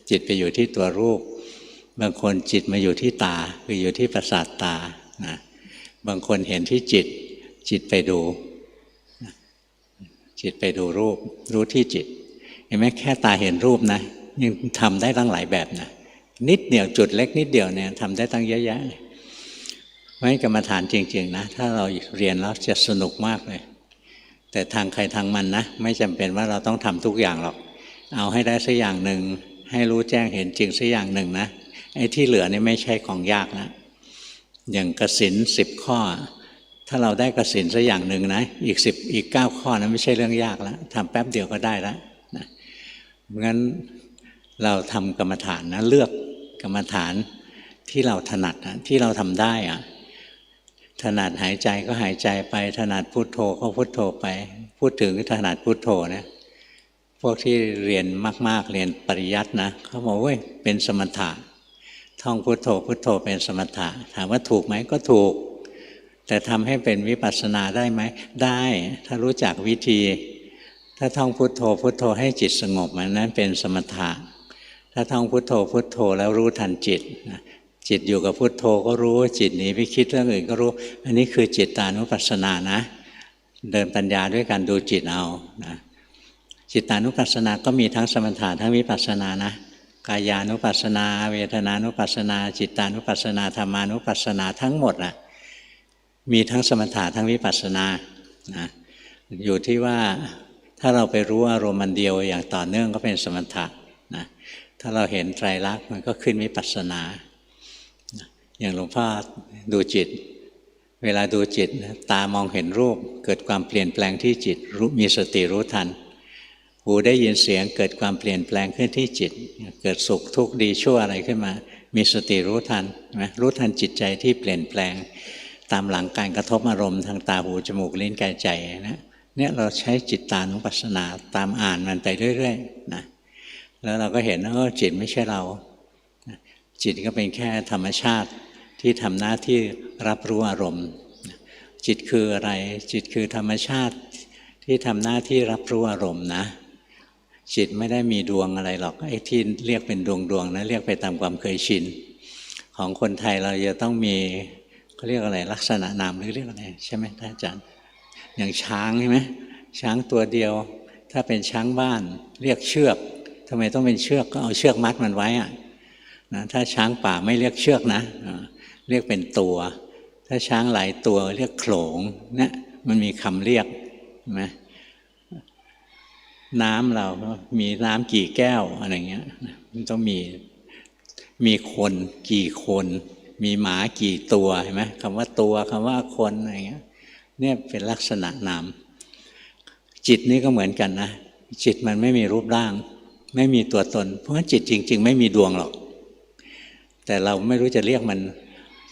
จิตไปอยู่ที่ตัวรูปบางคนจิตมาอยู่ที่ตาคืออยู่ที่ประสาทตานะบางคนเห็นที่จิตไปดูจิตไปดูรูปรู้ที่จิตเห็นไหมแค่ตาเห็นรูปนะยังทำได้ตั้งหลายแบบนะนิดเดียวจุดเล็กนิดเดียวเนี่ยทำได้ตั้งเยอะแยะเพราะฉะนั้นกรรมฐานจริงๆนะถ้าเราเรียนแล้วจะสนุกมากเลยแต่ทางใครทางมันนะไม่จำเป็นว่าเราต้องทำทุกอย่างหรอกเอาให้ได้สักอย่างหนึ่งให้รู้แจ้งเห็นจริงสักอย่างหนึ่งนะไอ้ที่เหลือนี่ไม่ใช่ของยากนะอย่างกสิณ10 ข้อถ้าเราได้กสิณสักอย่างหนึ่งนะอีก9 ข้อนะไม่ใช่เรื่องยากแล้วทำแป๊บเดียวก็ได้แล้วนะงั้นเราทำกรรมฐานนะเลือกกรรมฐานที่เราถนัดนะที่เราทำได้อะถนัดหายใจก็หายใจไปถนัดพุทโธก็พุทโธไปพูดถึงถนัดพุทโธนะพวกที่เรียนมากๆเรียนปริยัตินะเขาบอกว่าเป็นสมถะท่องพุทโธพุทโธเป็นสมถะถามว่าถูกไหมก็ถูกแต่ทำให้เป็นวิปัสสนาได้ไหมได้ถ้ารู้จักวิธีถ้าท่องพุทโธพุทโธให้จิตสงบมันนั้นเป็นสมถะถ้าท่องพุทโธพุทโธแล้วรู้ทันจิตจิตอยู่กับพุทโธก็รู้จิตหนีไปคิดเรื่องอื่นก็รู้อันนี้คือจิตตานุปัสสนานะเดินปัญญาด้วยการดูจิตเอานะจิตตานุปัสสนาก็มีทั้งสมถะทั้งวิปัสสนานะกายานุปัสสนาเวทนานุปัสสนาจิตตานุปัสสนาธรรมานุปัสสนาทั้งหมดมีทั้งสมถะทั้งวิปัสสนานะอยู่ที่ว่าถ้าเราไปรู้อารมณ์มันเดียวอย่างต่อเนื่องก็เป็นสมถะนะถ้าเราเห็นไตรลักษณ์มันก็ขึ้นวิปัสสนาอย่างหลวงพ่อดูจิตเวลาดูจิตตามองเห็นรูปเกิดความเปลี่ยนแปลงที่จิตมีสติรู้ทัน หูได้ยินเสียงเกิดความเปลี่ยนแปลงขึ้นที่จิตเกิดสุขทุกข์ดีชั่วอะไรขึ้นมามีสติรู้ทันนะรู้ทันจิตใจที่เปลี่ยนแปลงตามหลังการกระทบอารมณ์ทางตาหูจมูกลิ้นกายใจนะเนี่ยเราใช้จิตตานุปัสสนาตามอ่านมันไปเรื่อยๆนะแล้วเราก็เห็นว่าจิตไม่ใช่เราจิตก็เป็นแค่ธรรมชาติที่ทำหน้าที่รับรู้อารมณ์จิตคืออะไรจิตคือธรรมชาติที่ทำหน้าที่รับรู้อารมณ์นะจิตไม่ได้มีดวงอะไรหรอกไอ้ที่เรียกเป็นดวงนะเรียกไปตามความเคยชินของคนไทยเราจะต้องมีเขาเรียกอะไรลักษณะนามหรือเรียกอะไรใช่ไหมท่านอาจารย์อย่างช้างใช่ไหมช้างตัวเดียวถ้าเป็นช้างบ้านเรียกเชือกทำไมต้องเป็นเชือกก็เอาเชือกมัดมันไว้อะนะถ้าช้างป่าไม่เรียกเชือกนะเรียกเป็นตัวถ้าช้างหลายตัวเรียกโขลงเนี่ยมันมีคำเรียกไหมน้ำเรามีน้ำกี่แก้วอะไรเงี้ยมันต้องมีคนกี่คนมีหมากี่ตัวเห็นไหมคำว่าตัวคำว่าคนอะไรเงี้ยเนี่ยเป็นลักษณะนามจิตนี่ก็เหมือนกันนะจิตมันไม่มีรูปร่างไม่มีตัวตนเพราะฉะนั้นจิตจริงๆไม่มีดวงหรอกแต่เราไม่รู้จะเรียกมัน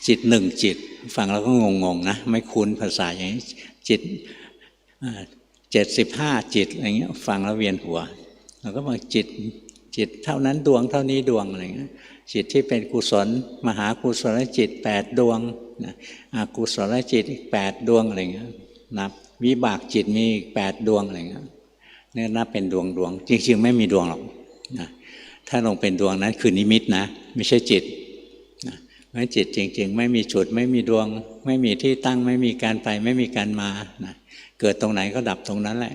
จิตหนึ่งจิตฟังแล้วก็งงๆนะไม่คุ้นภาษาอย่างนี้จิต75จิตอะไรเงี้ยฟังแล้วเวียนหัวเราก็บอกจิตเท่านั้นดวงเท่านี้ดวงอะไรเงี้ยจิตที่เป็นกุศลมหากุศลจิต8ดวงอกุศลจิตอีก8ดวงอะไรเงี้ยนับวิบากจิตมีอีก8ดวงอะไรเงี้ยเนี่ยนับเป็นดวงจริงๆไม่มีดวงหรอกนะถ้าลงเป็นดวงนั้นคือนิมิตนะไม่ใช่จิตนะเพราะจิตจริงๆไม่มีจุดไม่มีดวงไม่มีที่ตั้งไม่มีการไปไม่มีการมานะเกิดตรงไหนก็ดับตรงนั้นแหละ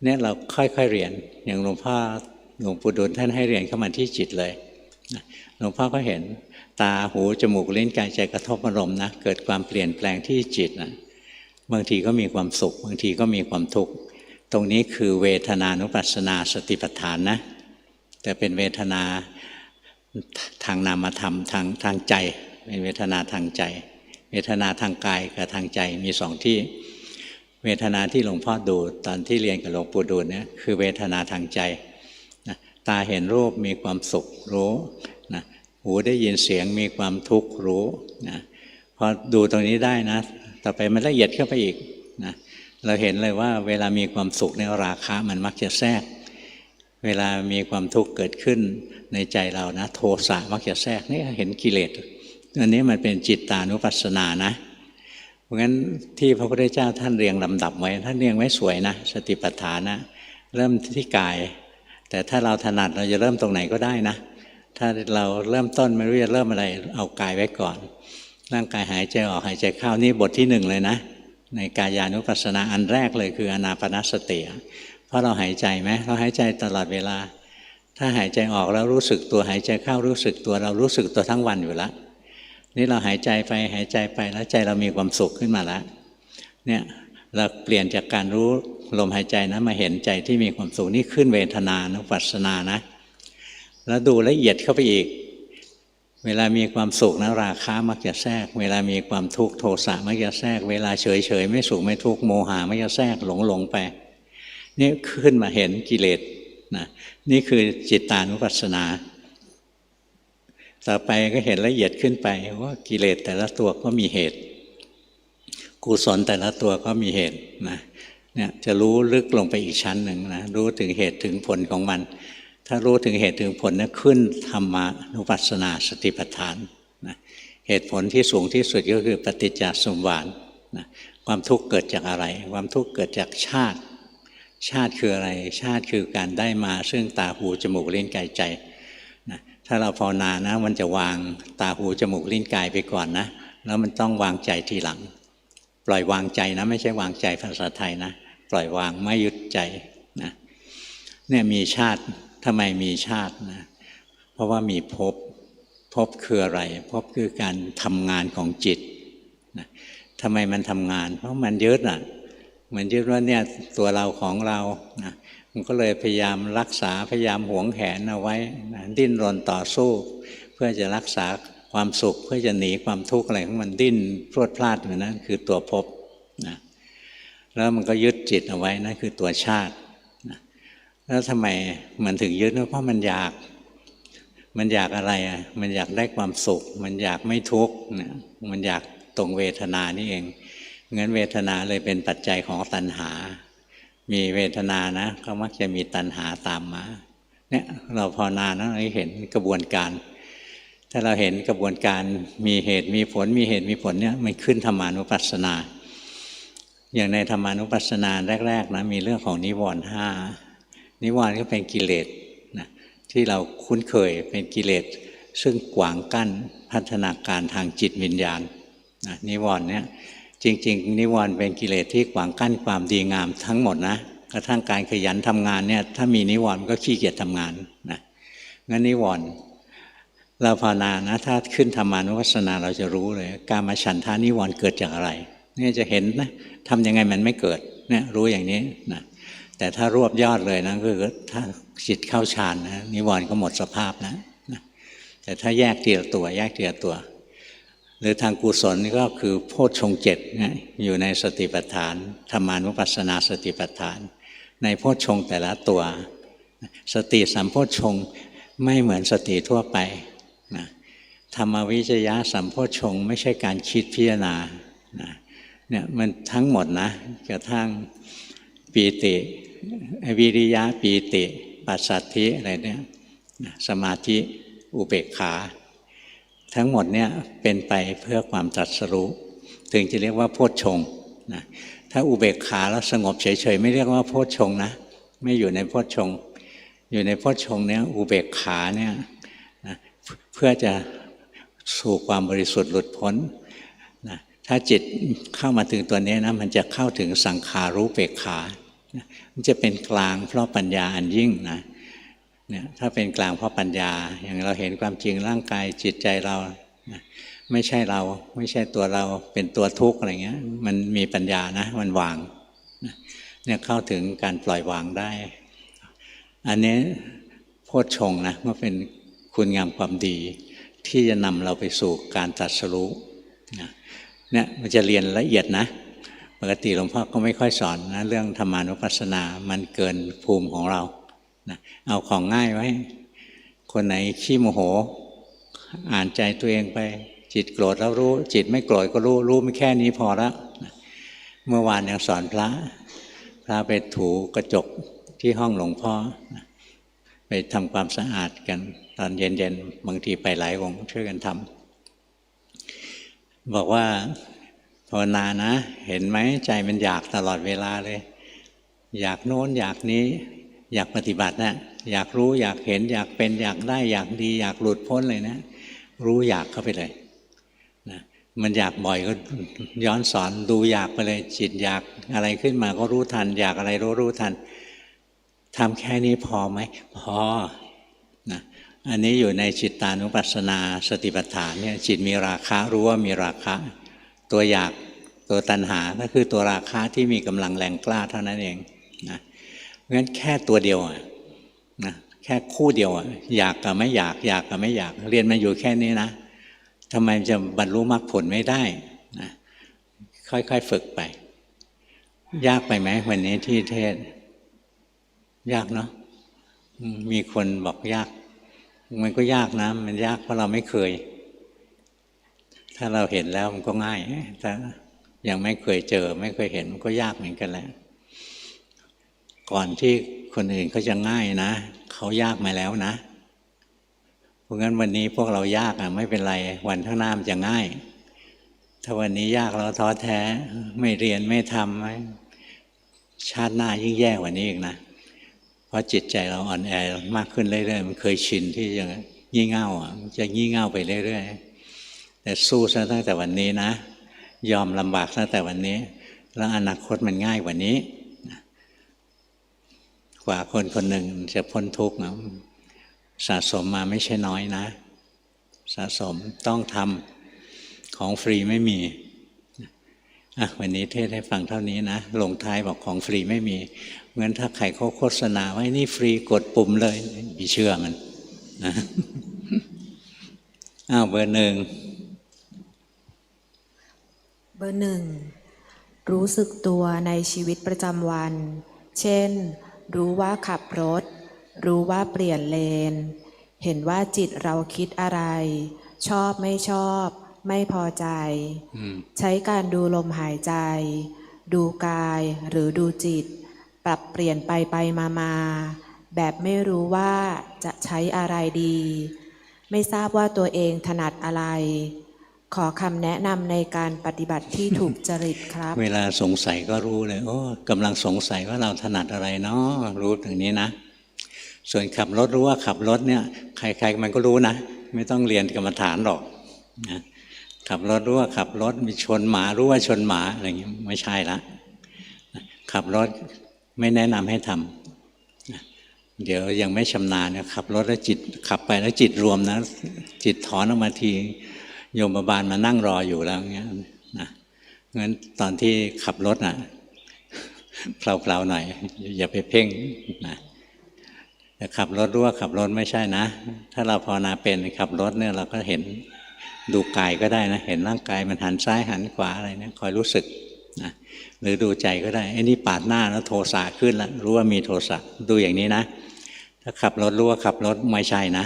เนี่ยเราค่อยๆเรียนอย่างหลวงปู่ดูลท่านให้เรียนเข้ามาที่จิตเลยหลวงพ่อก็เห็นตาหูจมูกลิ้นกายใจกระทบอารมณ์นะเกิดความเปลี่ยนแปลงที่จิตนะบางทีก็มีความสุขบางทีก็มีความทุกข์ตรงนี้คือเวทนานุปัสสนาสติปัฏฐานนะแต่เป็นเวทนาทางนามธรรมทางใจเป็นเวทนาทางใจเวทนาทางกายกับทางใจมีสองที่เวทนาที่หลวงพ่อดูตอนที่เรียนกับหลวงปู่ดูลเนี่ยคือเวทนาทางใจนะตาเห็นรูปมีความสุขรู้นะหูได้ยินเสียงมีความทุกข์รู้นะพอดูตรงนี้ได้นะต่อไปมันละเอียดเข้าไปอีกนะเราเห็นเลยว่าเวลามีความสุขเนี่ยราคะมันมักจะแทรกเวลามีความทุกข์เกิดขึ้นในใจเรานะโทสะมักจะแทรกนี่เห็นกิเลสอันนี้มันเป็นจิตตานุปัสสนานะเพราะงั้นที่พระพุทธเจ้าท่านเรียงลำดับไว้ท่านเรียงไว้สวยนะสติปัฏฐานนะเริ่มที่กายแต่ถ้าเราถนัดเราจะเริ่มตรงไหนก็ได้นะถ้าเราเริ่มต้นไม่รู้จะเริ่มอะไรเอากายไว้ก่อนร่างกายหายใจออกหายใจเข้านี่บทที่1เลยนะในกายานุปัสสนาอันแรกเลยคืออานาปานสติเพราะเราหายใจไหมเราหายใจตลอดเวลาถ้าหายใจออกแล้วรู้สึกตัวหายใจเข้ารู้สึกตัวเรารู้สึกตัวทั้งวันอยู่แล้วนี่เราหายใจไปหายใจไปแล้วใจเรามีความสุขขึ้นมาแล้วเนี่ยเราเปลี่ยนจากการรู้ลมหายใจนะมาเห็นใจที่มีความสุขนี่ขึ้นเวทนานุปัสสนานะแล้วดูละเอียดเข้าไปอีกเวลามีความสุขนะราคะมักจะแทรกเวลามีความทุกข์โทสะมักจะแทรกเวลาเฉยไม่สุขไม่ทุกข์โมหะมักจะแทรกหลงไปนี่ขึ้นมาเห็นกิเลสนะนี่คือจิตตานุปัสสนาต่อไปก็เห็นละเอียดขึ้นไปว่ากิเลสแต่ละตัวก็มีเหตุกุศลแต่ละตัวก็มีเหตุนะเนี่ยจะรู้ลึกลงไปอีกชั้นหนึ่งนะรู้ถึงเหตุถึงผลของมันถ้ารู้ถึงเหตุถึงผลนะขึ้นธรรมานุปัสสนาสติปัฏฐานนะเหตุผลที่สูงที่สุดก็คือปฏิจจสมุปบาทนะความทุกข์เกิดจากอะไรความทุกข์เกิดจากชาติคืออะไรชาติคือการได้มาซึ่งตาหูจมูกลิ้นกายใจนะถ้าเราภาวนานะมันจะวางตาหูจมูกลิ้นกายไปก่อนนะแล้วมันต้องวางใจทีหลังปล่อยวางใจนะไม่ใช่วางใจภาษาไทยนะปล่อยวางไม่ยึดใจนะเนี่ยมีชาติทำไมมีชาตินะเพราะว่ามีภพคืออะไรภพคือการทำงานของจิตนะทำไมมันทำงานเพราะมันยึดอ่ะมันยึดว่าเนี่ยตัวเราของเรานะมันก็เลยพยายามรักษาพยายามหวงแหนเอาไว้นะดิ้นรนต่อสู้เพื่อจะรักษาความสุขเพื่อจะหนีความทุกข์อะไรของมันดิ้นพรวดพลาดอยู่นั่นคือตัวภพนะแล้วมันก็ยึดจิตเอาไว้นั่นคือตัวชาตินะ แล้วทำไมมันถึงยึดเพราะมันอยากอะไรอ่ะมันอยากได้ความสุขมันอยากไม่ทุกข์นะมันอยากตรงเวทนานี่เองงั้นเวทนาเลยเป็นปัจจัยของตัณหามีเวทนานะก็มักจะมีตัณหาตามมาเนี่ยเราภาวนานะเราเห็นกระบวนการถ้าเราเห็นกระบวนการมีเหตุมีผลมีเหตุมีผลเนี่ยมันขึ้นธรรมานุปัสสนาอย่างในธรรมานุปัสสนาแรกๆนะมีเรื่องของนิวรณ์ห้านิวรณ์ก็เป็นกิเลสนะที่เราคุ้นเคยเป็นกิเลสซึ่งขวางกั้นพัฒนาการทางจิตวิญญาณนะนิวรณ์เนี่ยจริงๆนิวรณ์เป็นกิเลสที่ขวางกั้นความดีงามทั้งหมดนะกระทั่งการขยันทำงานเนี่ยถ้ามีนิวรณ์ก็ขี้เกียจทำงานนะงั้นนิวรณ์เราภาวนานะถ้าขึ้นธรรมานุปัสสนาเราจะรู้เลยกามฉันทานิวรณ์เกิดจากอะไรนี่จะเห็นนะทำยังไงมันไม่เกิดเนี่ยรู้อย่างนี้นะแต่ถ้ารวบยอดเลยนะคือถ้าจิตเข้าฌานนะนิวรณ์ก็หมดสภาพนะแต่ถ้าแยกทีละตัวแยกทีละตัวหรือทางกุศลนี่ก็คือโพชฌงค์เจ็ดอยู่ในสติปัฏฐานธรรมานุปัสสนาสติปัฏฐานในโพชฌงค์แต่ละตัวสติสัมโพชฌงค์ไม่เหมือนสติทั่วไปนะธรรมวิจยะสัมโพชฌงค์ไม่ใช่การคิดพิจารณานะเนี่ยมันทั้งหมดนะกระทั่งปีติวิริยะปีติปัสสัทธิอะไรเนี่ยสมาธิอุเบกขาทั้งหมดเนี่ยเป็นไปเพื่อความตรัสรู้ถึงจะเรียกว่าโพชฌงค์นะถ้าอุเบกขาแล้วสงบเฉยๆไม่เรียกว่าโพชฌงค์นะไม่อยู่ในโพชฌงค์อยู่ในโพชฌงค์เนี่ยอุเบกขาเนี่ยนะเพื่อจะสู่ความบริสุทธิ์หลุดพ้นนะถ้าจิตเข้ามาถึงตัวนี้นะมันจะเข้าถึงสังขารู้เบกขานะมันจะเป็นกลางเพราะปัญญาอันยิ่งนะเนี่ยถ้าเป็นกลางเพราะปัญญาอย่างเราเห็นความจริงร่างกายจิตใจเราไม่ใช่เราไม่ใช่ตัวเราเป็นตัวทุกข์อะไรเงี้ยมันมีปัญญานะมันวางเนี่ยเข้าถึงการปล่อยวางได้อันนี้โพชฌงค์นะก็เป็นคุณงามความดีที่จะนำเราไปสู่การตรัสรู้เนี่ยมันจะเรียนละเอียดนะปกติหลวงพ่อก็ไม่ค่อยสอนนะเรื่องธรรมานุปัสสนามันเกินภูมิของเรานะเอาของง่ายไว้คนไหนขี้โมโหอ่านใจตัวเองไปจิตโกรธแล้วรู้จิตไม่โกรธก็รู้ไม่แค่นี้พอแล้วนะเมื่อวานยังสอนพระไปถูกระจกที่ห้องหลวงพ่อนะไปทำความสะอาดกันตอนเย็นๆบางทีไปหลายองค์ช่วยกันทำบอกว่าภาวนานะเห็นไหมใจมันอยากตลอดเวลาเลยอยากโน้นอยากนี้อยากปฏิบัตินะอยากรู้อยากเห็นอยากเป็นอยากได้อยากดีอยากหลุดพ้นเลยนะรู้อยากเข้าไปเลยนะมันอยากบ่อยก็ย้อนสอนดูอยากไปเลยจิตอยากอะไรขึ้นมาก็รู้ทันอยากอะไรรู้ทันทำแค่นี้พอไหมพอนะอันนี้อยู่ในจิตตานุปัสสนาสติปัฏฐานเนี่ยจิตมีราคะรู้ว่ามีราคะตัวอยากตัวตัณหาก็คือตัวราคะที่มีกำลังแรงกล้าเท่านั้นเองนะงั้นแค่ตัวเดียวนะแค่คู่เดียวอยากกับไม่อยากอยากกับไม่อยากเรียนมาอยู่แค่นี้นะทำไมจะบรรลุมรรคผลไม่ได้นะค่อยๆฝึกไปยากไปไหมวันนี้ที่เทศยากเนาะมีคนบอกยากมันก็ยากนะมันยากเพราะเราไม่เคยถ้าเราเห็นแล้วมันก็ง่ายแต่ยังไม่เคยเจอไม่เคยเห็นมันก็ยากเหมือนกันแหละก่อนที่คนอื่นเขาจะง่ายนะเขายากมาแล้วนะเพราะงั้นวันนี้พวกเรายากไม่เป็นไรวันข้างหน้ามันจะง่ายถ้าวันนี้ยากเราท้อแท้ไม่เรียนไม่ทำชาติหน้ายิ่งแย่กว่านี้อีกนะเพราะจิตใจเราอ่อนแอมากขึ้นเรื่อยๆมันเคยชินที่จะงี่เง่าจะงี่เง่าไปเรื่อยๆแต่สู้ซะตั้งแต่วันนี้นะยอมลำบากตั้งแต่วันนี้แล้วอนาคตมันง่ายกว่านี้กว่าคนคนหนึ่งจะพ้นทุกข์นะสะสมมาไม่ใช่น้อยนะสะสมต้องทำของฟรีไม่มีวันนี้เทศให้ฟังเท่านี้นะลงท้ายบอกของฟรีไม่มีงั้นถ้าใครเขาโฆษณาไว้นี่ฟรีกดปุ่มเลยไม่เชื่อมันนะเบอร์หนึ่งรู้สึกตัวในชีวิตประจำวันเช่น รู้ว่าขับรถรู้ว่าเปลี่ยนเลนเห็นว่าจิตเราคิดอะไรชอบไม่ชอบไม่พอใจใช้การดูลมหายใจดูกายหรือดูจิตปรับเปลี่ยนไปมาแบบไม่รู้ว่าจะใช้อะไรดีไม่ทราบว่าตัวเองถนัดอะไรขอคำแนะนำในการปฏิบัติที่ถูกจริตครับเวลาสงสัยก็รู้เลยโอ้กำลังสงสัยว่าเราถนัดอะไรเนาะรู้อย่างนี้นะส่วนขับรถรู้ว่าขับรถเนี่ยใครๆมันก็รู้นะไม่ต้องเรียนกรรมฐานหรอกนะขับรถรู้ว่าขับรถมีชนหมารู้ว่าชนหมาอะไรอย่างนี้ไม่ใช่ละขับรถไม่แนะนำให้ทำเดี๋ยวยังไม่ชำนาญนะขับรถแล้วจิตขับไปแล้วจิตรวมนะจิตถอนออกมาทีโยมบาลมานั่งรออยู่แล้วเงี้ยนะงั้นตอนที่ขับรถน่ะเพลาๆหน่อยอย่าไปเพ่งนะแต่ขับรถรู้ว่าขับรถไม่ใช่นะถ้าเราภาวนาเป็นขับรถเนี่ยเราก็เห็นดูกายก็ได้นะเห็นร่างกายมันหันซ้ายหันขวาอะไรเนี่ยคอยรู้สึกนะหรือดูใจก็ได้ไอ้นี่ปาดหน้าแล้วโทสะขึ้นแล้วรู้ว่ามีโทสะดูอย่างนี้นะถ้าขับรถรู้ว่าขับรถไม่ใช่นะ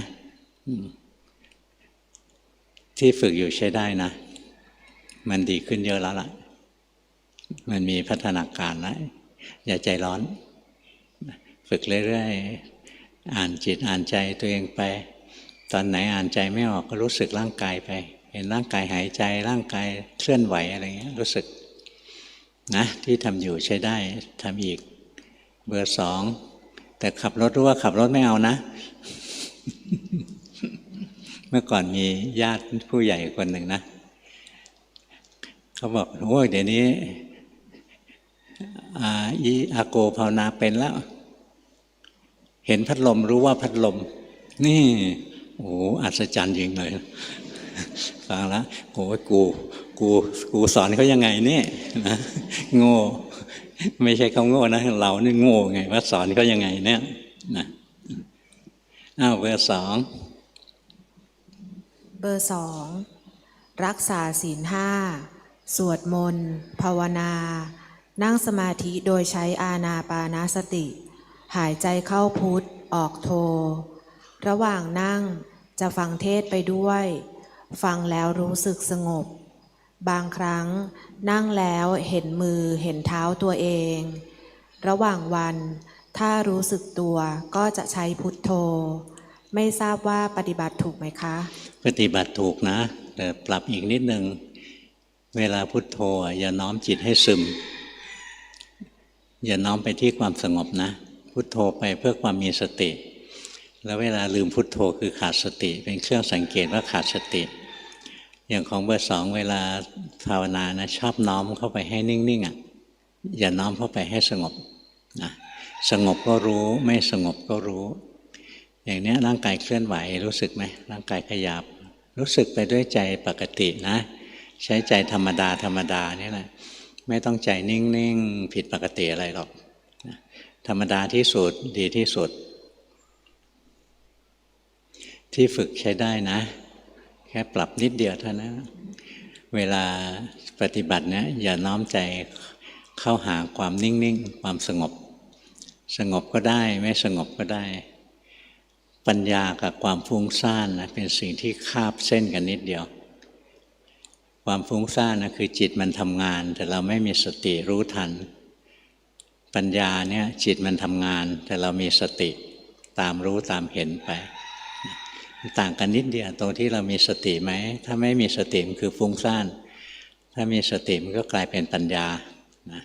ที่ฝึกอยู่ใช้ได้นะมันดีขึ้นเยอะแล้วล่ะมันมีพัฒนาการแล้วอย่าใจร้อนฝึกเรื่อยๆอ่านจิตอ่านใจตัวเองไปตอนไหนอ่านใจไม่ออกก็รู้สึกร่างกายไปเห็นร่างกายหายใจร่างกายเคลื่อนไหวอะไรเงี้ยรู้สึกนะที่ทำอยู่ใช้ได้ทำอีกเบอร์2แต่ขับรถรู้ว่าขับรถไม่เอานะ เมื่อก่อนมีญาติผู้ใหญ่คนหนึ่งนะเขาบอกโอ้ยเดี๋ยวนี้อาโกภาวนาเป็นแล้วเห็นพัดลมรู้ว่าพัดลมนี่โอ้อัศจรรย์จริงเลยฟังแล้วโอ้ยกูสอนเขายังไงเนี่ยนะโง่ไม่ใช่เขาโง่นะเรานี่โง่ไงว่าสอนเขายังไงเนี่ยนะเบอร์2รักษาศีล5สวดมนต์ภาวนานั่งสมาธิโดยใช้อานาปานสติหายใจเข้าพุทธออกโทระหว่างนั่งจะฟังเทศไปด้วยฟังแล้วรู้สึกสงบบางครั้งนั่งแล้วเห็นมือเห็นเท้าตัวเองระหว่างวันถ้ารู้สึกตัวก็จะใช้พุทโธไม่ทราบว่าปฏิบัติถูกไหมคะปฏิบัติถูกนะแต่ปรับอีกนิดนึงเวลาพุทโธอย่าน้อมจิตให้ซึมอย่าน้อมไปที่ความสงบนะพุทโธไปเพื่อความมีสติแล้วเวลาลืมพุทโธคือขาดสติเป็นเครื่องสังเกตว่าขาดสติอย่างของเบอร์2เวลาภาวนานะชอบน้อมเข้าไปให้นิ่งๆอย่าน้อมเข้าไปให้สงบนะสงบก็รู้ไม่สงบก็รู้อย่างนี้ร่างกายเคลื่อนไหวรู้สึกไหมร่างกายขยับรู้สึกไปด้วยใจปกตินะใช้ใจธรรมดานี่แหละไม่ต้องใจนิ่งๆผิดปกติอะไรหรอกธรรมดาที่สุดดีที่สุดที่ฝึกใช้ได้นะแค่ปรับนิดเดียวเท่านั้นเวลาปฏิบัติเนี่ยอย่าน้อมใจเข้าหาความนิ่งๆความสงบสงบก็ได้ไม่สงบก็ได้ปัญญากับความฟุ้งซ่านนะเป็นสิ่งที่คาบเส้นกันนิดเดียวความฟุ้งซ่านนะคือจิตมันทำงานแต่เราไม่มีสติรู้ทันปัญญาเนี่ยจิตมันทำงานแต่เรามีสติตามรู้ตามเห็นไปต่างกันนิดเดียวตรงที่เรามีสติไหมถ้าไม่มีสติมันคือฟุ้งซ่านถ้ามีสติมันก็กลายเป็นปัญญานะ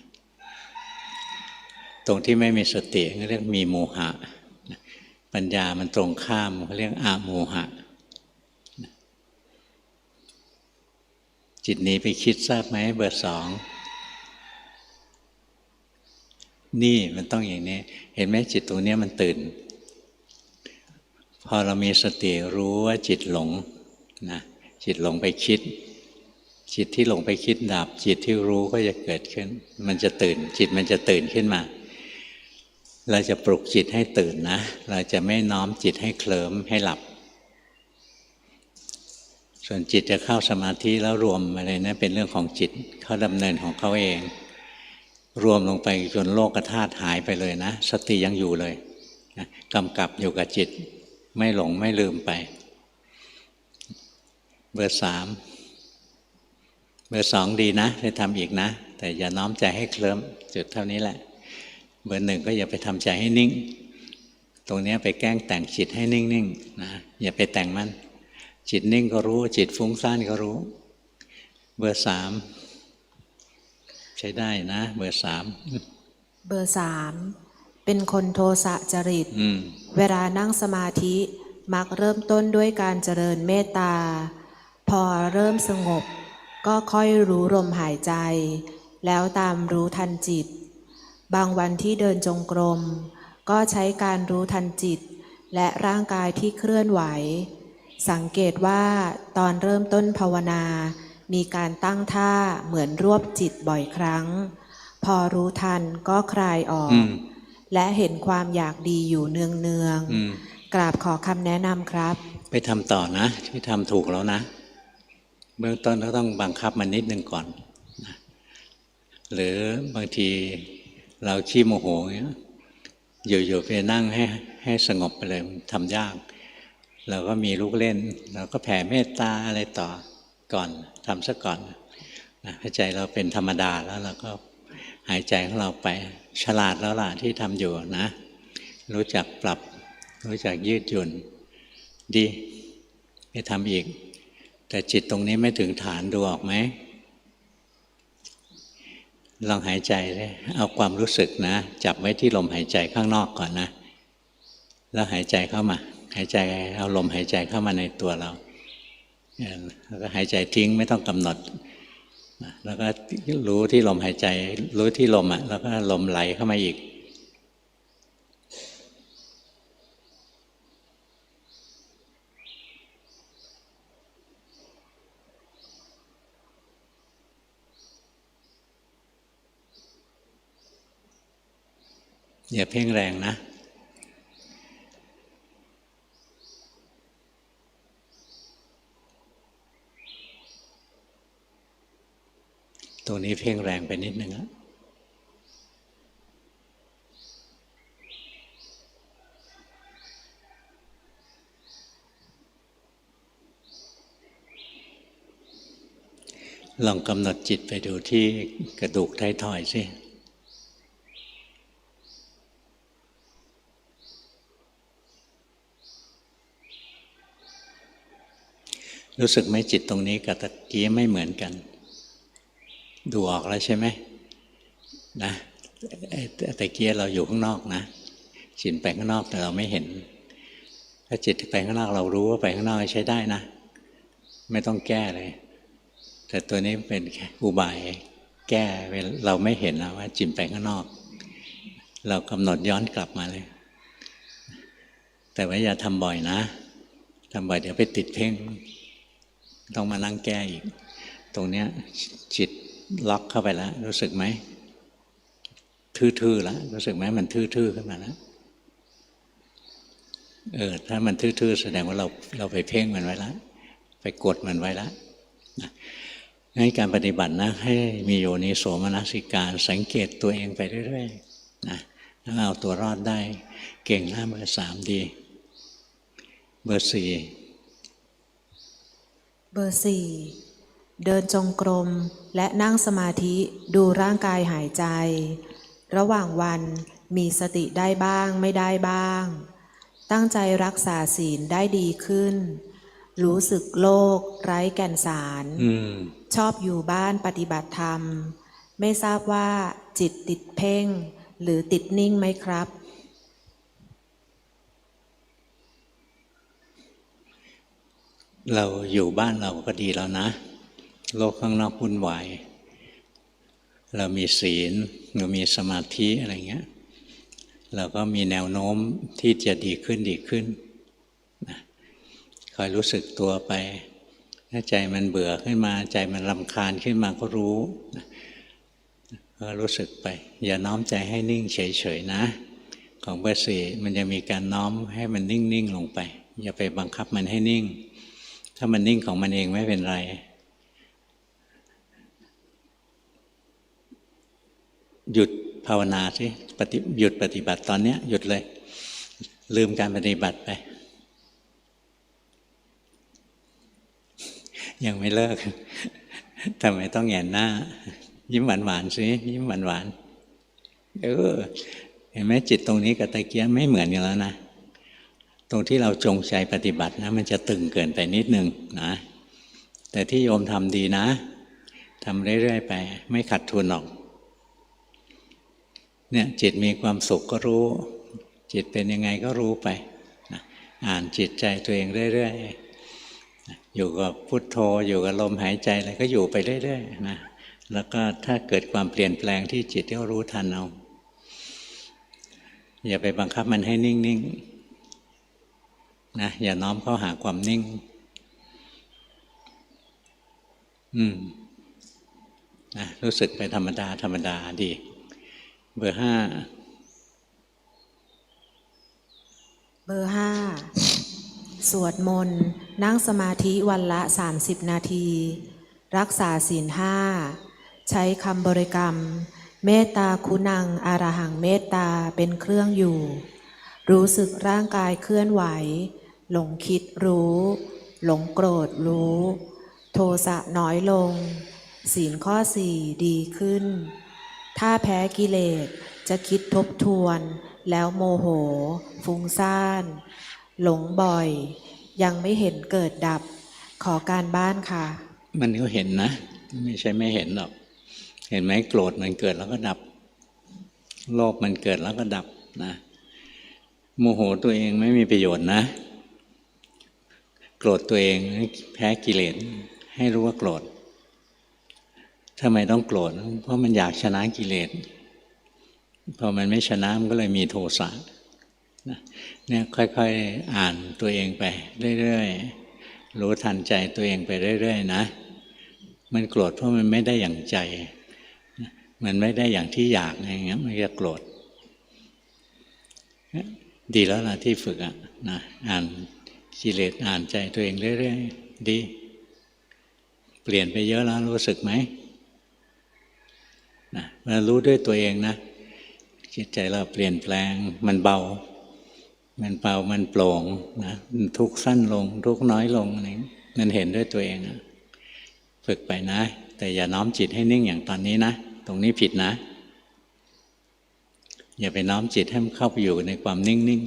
ตรงที่ไม่มีสติเรียกมีโมหะปัญญามันตรงข้ามเขาเรียกอโมหะจิตหนีไปคิดทราบไหมเบอร์2นี่มันต้องอย่างนี้เห็นไหมจิตตรงนี้มันตื่นพอเรามีสติรู้ว่าจิตหลงนะจิตหลงไปคิดจิตที่หลงไปคิดดับจิตที่รู้ก็จะเกิดขึ้นมันจะตื่นจิตมันจะตื่นขึ้นมาเราจะปลุกจิตให้ตื่นนะเราจะไม่น้อมจิตให้เคลิ้มให้หลับส่วนจิตจะเข้าสมาธิแล้วรวมอะไรนะเป็นเรื่องของจิตเขาดำเนินของเขาเอง รวมลงไปจนโลกธาตุหายไปเลยนะสติยังอยู่เลยนะกำกับอยู่กับจิตไม่หลงไม่ลืมไปเบอร์สามเบอร์สองดีนะไปทำอีกนะแต่อย่าน้อมใจให้เคลิ้มจุดเท่านี้แหละเบอร์หนึ่งก็อย่าไปทำใจให้นิ่งตรงนี้ไปแกล้งแต่งจิตให้นิ่งๆนะอย่าไปแต่งมันจิตนิ่งก็รู้จิตฟุ้งซ่านก็รู้เบอร์สามใช้ได้นะเบอร์สามเบอร์สามเป็นคนโทสะจริตเวลานั่งสมาธิมักเริ่มต้นด้วยการเจริญเมตตาพอเริ่มสงบก็ค่อยรู้ลมหายใจแล้วตามรู้ทันจิตบางวันที่เดินจงกรมก็ใช้การรู้ทันจิตและร่างกายที่เคลื่อนไหวสังเกตว่าตอนเริ่มต้นภาวนามีการตั้งท่าเหมือนรวบจิตบ่อยครั้งพอรู้ทันก็คลายออกและเห็นความอยากดีอยู่เนืองๆกราบขอคำแนะนำครับไปทำต่อนะที่ทำถูกแล้วนะเบื้องต้นก็ต้องบังคับมันนิดนึงก่อนนะหรือบางทีเราขี้โมโหอยู่ๆไปนั่งให้สงบไปเลยทำยากเราก็มีลูกเล่นเราก็แผ่เมตตาอะไรต่อก่อนทำซะก่อนนะใจเราเป็นธรรมดาแล้วเราก็หายใจของเราไปฉลาดแล้วล่ะที่ทำอยู่นะรู้จักปรับรู้จักยืดหยุ่นดีไปทำอีกแต่จิตตรงนี้ไม่ถึงฐานดูออกไหมลองหายใจเลยเอาความรู้สึกนะจับไว้ที่ลมหายใจข้างนอกก่อนนะแล้วหายใจเข้ามาหายใจเอาลมหายใจเข้ามาในตัวเราแล้วก็หายใจทิ้งไม่ต้องกำหนดแล้วก็รู้ที่ลมหายใจรู้ที่ลมอ่ะแล้วก็ลมไหลเข้ามาอีกอย่าเพ่งแรงนะตรงนี้เพ่งแรงไปนิดนึงอะลองกำหนดจิตไปดูที่กระดูกท้ายทอยสิรู้สึกไหมจิตตรงนี้กับตะกี้ไม่เหมือนกันดูออกแล้วใช่ไหมนะตะกี้เราอยู่ข้างนอกนะจิตไปข้างนอกแต่เราไม่เห็นถ้าจิตไปข้างนอกเรารู้ว่าไปข้างนอกใช้ได้นะไม่ต้องแก้เลยแต่ตัวนี้เป็นแค่อุบายแก้เราไม่เห็นนะว่าจิตไปข้างนอกเรากำหนดย้อนกลับมาเลยแต่ว่าอย่าทำบ่อยนะทำบ่อยเดี๋ยวไปติดเพ่งต้องมานั่งแก้อีกตรงเนี้ยจิตล็อกเข้าไปแล้วรู้สึกไหมทื่อๆแล้วรู้สึกไหมมันทื่อๆขึ้นมาแล้วถ้ามันทื่อๆแสดงว่าเราไปเพ่งมันไว้แล้วไปกดมันไว้แล้วงั้นการปฏิบัตินะให้มีโยนิโสมนสิการสังเกตตัวเองไปเรื่อยๆนะแล้วเอาตัวรอดได้เก่งหน้าเบอร์สามดีเบอร์สี่เบอร์สี่เดินจงกรมและนั่งสมาธิดูร่างกายหายใจระหว่างวันมีสติได้บ้างไม่ได้บ้างตั้งใจรักษาศีลได้ดีขึ้นรู้สึกโลกไร้แก่นสารชอบอยู่บ้านปฏิบัติธรรมไม่ทราบว่าจิตติดเพ่งหรือติดนิ่งไหมครับเราอยู่บ้านเราก็ดีแล้วนะโลกข้างนอกวุ่นวายเรามีศีลเรามีสมาธิอะไรเงี้ยเราก็มีแนวโน้มที่จะดีขึ้นนะคอยรู้สึกตัวไปถ้าใจมันเบื่อขึ้นมาใจมันรำคาญขึ้นมาก็รู้นะก็รู้สึกไปอย่าน้อมใจให้นิ่งเฉยๆนะของเบอร์สี่มันจะมีการน้อมให้มันนิ่งๆลงไปอย่าไปบังคับมันให้นิ่งถ้ามันนิ่งของมันเองไม่เป็นไร หยุดภาวนาสิหยุดปฏิบัติตอนเนี้ยหยุดเลยลืมการปฏิบัติไปยังไม่เลิกทำไมต้องแหงนหน้ายิ้มหวานๆสิยิ้มหวานๆเห็นไหมจิตตรงนี้กับตะเกียบไม่เหมือนกันแล้วนะตรงที่เราจงใจปฏิบัตินะมันจะตึงเกินไปนิดนึงนะแต่ที่โยมทำดีนะทำเรื่อยๆไปไม่ขัดทุนหรอกเนี่ยจิตมีความสุขก็รู้จิตเป็นยังไงก็รู้ไปนะอ่านจิตใจตัวเองเรื่อยๆอยู่กับพุทโธอยู่กับลมหายใจอะไรก็อยู่ไปเรื่อยๆนะแล้วก็ถ้าเกิดความเปลี่ยนแปลงที่จิตก็รู้ทันเอาอย่าไปบังคับมันให้นิ่งๆนะอย่าน้อมเข้าหาความนิ่งนะรู้สึกไปธรรมดาธรรมดาดีเบอร์ 5เบอร์ 5สวดมนต์นั่งสมาธิวันละ30 นาทีรักษาศีล 5ใช้คำบริกรรมเมตตาคุณังอรหังเมตตาเป็นเครื่องอยู่รู้สึกร่างกายเคลื่อนไหวหลงคิดรู้หลงโกรธรู้โทสะน้อยลงศีลข้อ 4ดีขึ้นถ้าแพ้กิเลสจะคิดทบทวนแล้วโมโหฟุ้งซ่านหลงบ่อยยังไม่เห็นเกิดดับขอการบ้านค่ะมันก็เห็นนะไม่ใช่ไม่เห็นหรอกเห็นไหมโกรธมันเกิดแล้วก็ดับโลภมันเกิดแล้วก็ดับนะโมโหตัวเองไม่มีประโยชน์นะโกรธตัวเองแพ้กิเลสให้รู้ว่าโกรธทำไมต้องโกรธเพราะมันอยากชนะกิเลสพอมันไม่ชนะมันก็เลยมีโทสะเนี่ยค่อยๆอ่านตัวเองไปเรื่อยๆรู้ทันใจตัวเองไปเรื่อยๆนะมันโกรธเพราะมันไม่ได้อย่างใจมันไม่ได้อย่างที่อยากอย่างเงี้ยมันจะโกรธดีแล้วล่ะที่ฝึกนะอ่านกิเลสอ่านใจตัวเองเรื่อยๆดีเปลี่ยนไปเยอะแล้วรู้สึกไหมนะมารู้ด้วยตัวเองนะจิตใจเราเปลี่ยนแปลงมันเบามันโปร่งนะทุกข์สั้นลงทุกข์น้อยลงอะไรมันเห็นด้วยตัวเองนะฝึกไปนะแต่อย่าน้อมจิตให้นิ่งอย่างตอนนี้นะตรงนี้ผิดนะอย่าไปน้อมจิตให้มันเข้าไปอยู่ในความนิ่ง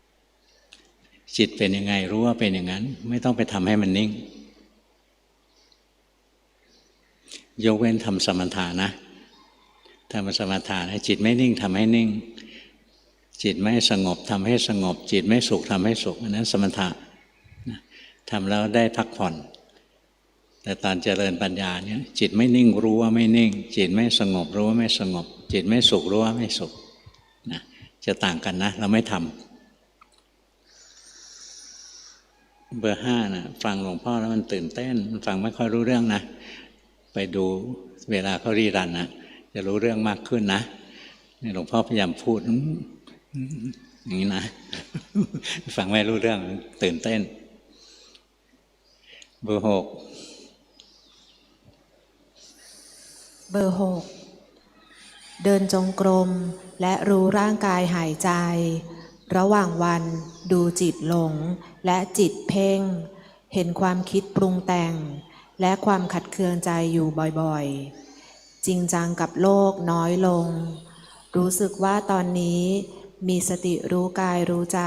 ๆจิตเป็นยังไงรู้ว่าเป็นอย่างนั้นไม่ต้องไปทำให้มันนิ่งยกเว้นทำสมถะนะทำสมถะให้จิตไม่นิ่งทำให้นิ่งจิตไม่สงบทำให้สงบจิตไม่สุขทำให้สุขอันนั้นสมถะทำแล้วได้พักผ่อนแต่ตอนเจริญปัญญาเนี่ยจิตไม่นิ่งรู้ว่าไม่นิ่งจิตไม่สงบรู้ว่าไม่สงบจิตไม่สุขรู้ว่าไม่สุขนะจะต่างกันนะเราไม่ทำเบอร์ 5นะฟังหลวงพ่อแล้วมันตื่นเต้นฟังไม่ค่อยรู้เรื่องนะไปดูเวลาเขารีรันนะจะรู้เรื่องมากขึ้นนะหลวงพ่อพยายามพูดอย่างนี้นะฟังไม่รู้เรื่องตื่นเต้นเบอร์ 6เบอร์ 6เดินจงกรมและรู้ร่างกายหายใจระหว่างวันดูจิตหลงและจิตเพ่งเห็นความคิดปรุงแต่งและความขัดเคืองใจอยู่บ่อยๆจริงจังกับโลกน้อยลงรู้สึกว่าตอนนี้มีสติรู้กายรู้ใจ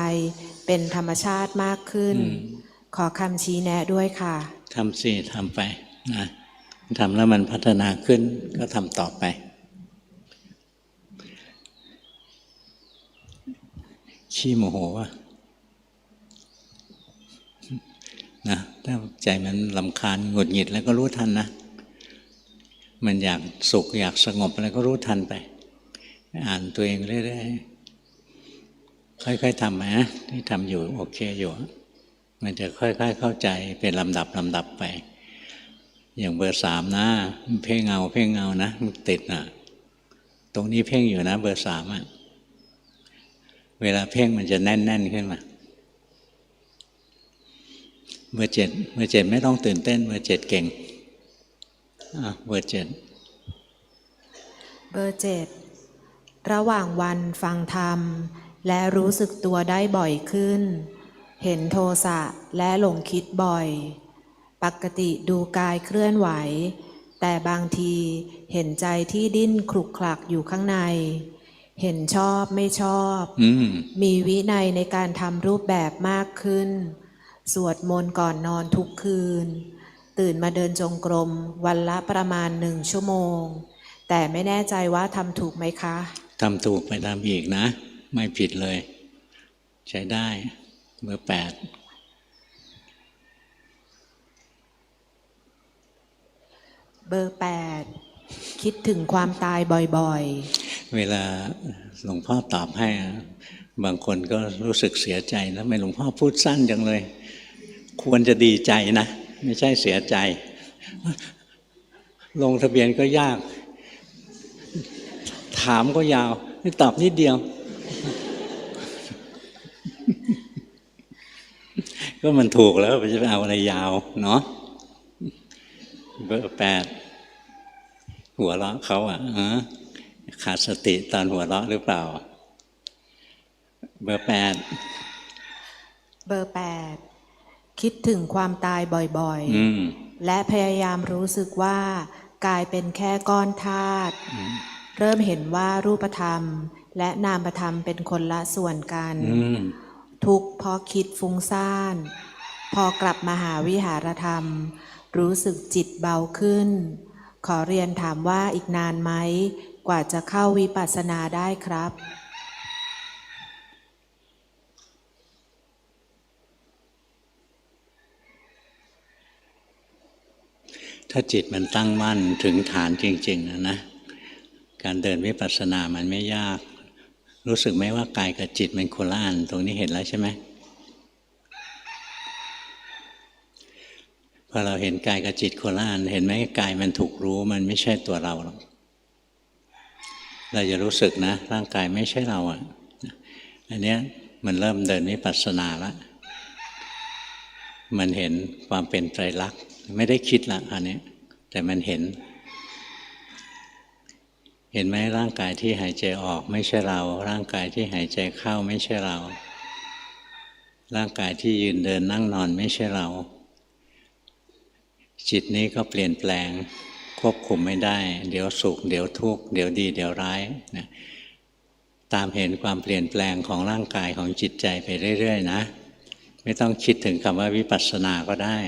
เป็นธรรมชาติมากขึ้นขอคำชี้แนะด้วยค่ะทำสิทำไปนะทำแล้วมันพัฒนาขึ้นก็ทำต่อไปขี้โมโหวะนะถ้าใจมันรำคาญหงุดหงิดแล้วก็รู้ทันนะมันอยากสุขอยากสงบอะไรก็รู้ทันไปอ่านตัวเองเรื่อยๆค่อยๆทำนะที่ทำอยู่โอเคอยู่มันจะค่อยๆเข้าใจเป็นลำดับไปอย่างเบอร์ 3นะเพ่งเงานะมันติดนะตรงนี้เพ่งอยู่นะเบอร์ 3อ่ะเวลาเพ่งมันจะแน่นขึ้นมาเบอร์ 7ไม่ต้องตื่นเต้นเบอร์ 7เก่งเบอร์ 7 เบอร์ 7ระหว่างวันฟังธรรมและรู้สึกตัวได้บ่อยขึ้นเห็นโทสะและหลงคิดบ่อยปกติดูกายเคลื่อนไหวแต่บางทีเห็นใจที่ดิ้นคลุกคลักอยู่ข้างในเห็นชอบไม่ชอบมีวินัยในการทำรูปแบบมากขึ้นสวดมนต์ก่อนนอนทุกคืนตื่นมาเดินจงกรมวันละประมาณ1 ชั่วโมงแต่ไม่แน่ใจว่าทำถูกไหมคะทำถูกไปตามอีกนะไม่ผิดเลยใช้ได้เบอร์ 8เบอร์ 8คิดถึงความตายบ่อยๆเวลาหลวงพ่อตอบให้บางคนก็รู้สึกเสียใจนะทำไมหลวงพ่อพูดสั้นจังเลยควรจะดีใจนะไม่ใช่เสียใจลงทะเบียนก็ยากถามก็ยาวนี่ตอบนิดเดียวก็มันถูกแล้วจะไปเอาอะไรยาวเนาะเบอร์ 8หัวเราะเขาขาดสติตอนหัวเราะหรือเปล่าเบอร์ 8เบอร์ 8คิดถึงความตายบ่อยๆและพยายามรู้สึกว่ากายเป็นแค่ก้อนธาตุเริ่มเห็นว่ารูปธรรมและนามธรรมเป็นคนละส่วนกันทุกข์เพราะคิดฟุ้งซ่านพอกลับมาหาวิหารธรรมรู้สึกจิตเบาขึ้นขอเรียนถามว่าอีกนานไหมกว่าจะเข้าวิปัสสนาได้ครับถ้าจิตมันตั้งมั่นถึงฐานจริงๆนะการเดินวิปัสสนามันไม่ยากรู้สึกไหมว่ากายกับจิตมันคนละอันตรงนี้เห็นแล้วใช่ไหมพอเราเห็นกายกับจิตคนละอันเห็นไหมกายมันถูกรู้มันไม่ใช่ตัวเราหรอกเราจะรู้สึกนะร่างกายไม่ใช่เราอันนี้มันเริ่มเดินวิปัสสนาแล้วมันเห็นความเป็นไตรลักษณ์ไม่ได้คิดละอันนี้แต่มันเห็นไหมร่างกายที่หายใจออกไม่ใช่เราร่างกายที่หายใจเข้าไม่ใช่เราร่างกายที่ยืนเดินนั่งนอนไม่ใช่เราจิตนี้ก็เปลี่ยนแปลงควบคุมไม่ได้เดี๋ยวสุขเดี๋ยวทุกข์เดี๋ยวดีเดี๋ยวร้ายนะตามเห็นความเปลี่ยนแปลงของร่างกายของจิตใจไปเรื่อยๆนะไม่ต้องคิดถึงคำว่าวิปัสสนาก็ได้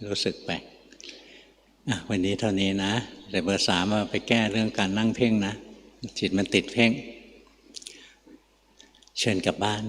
รู้สึกไปวันนี้เท่านี้นะแต่เบอร์ 3ไปแก้เรื่องการนั่งเพ่งนะจิตมันติดเพ่งเชิญกลับบ้าน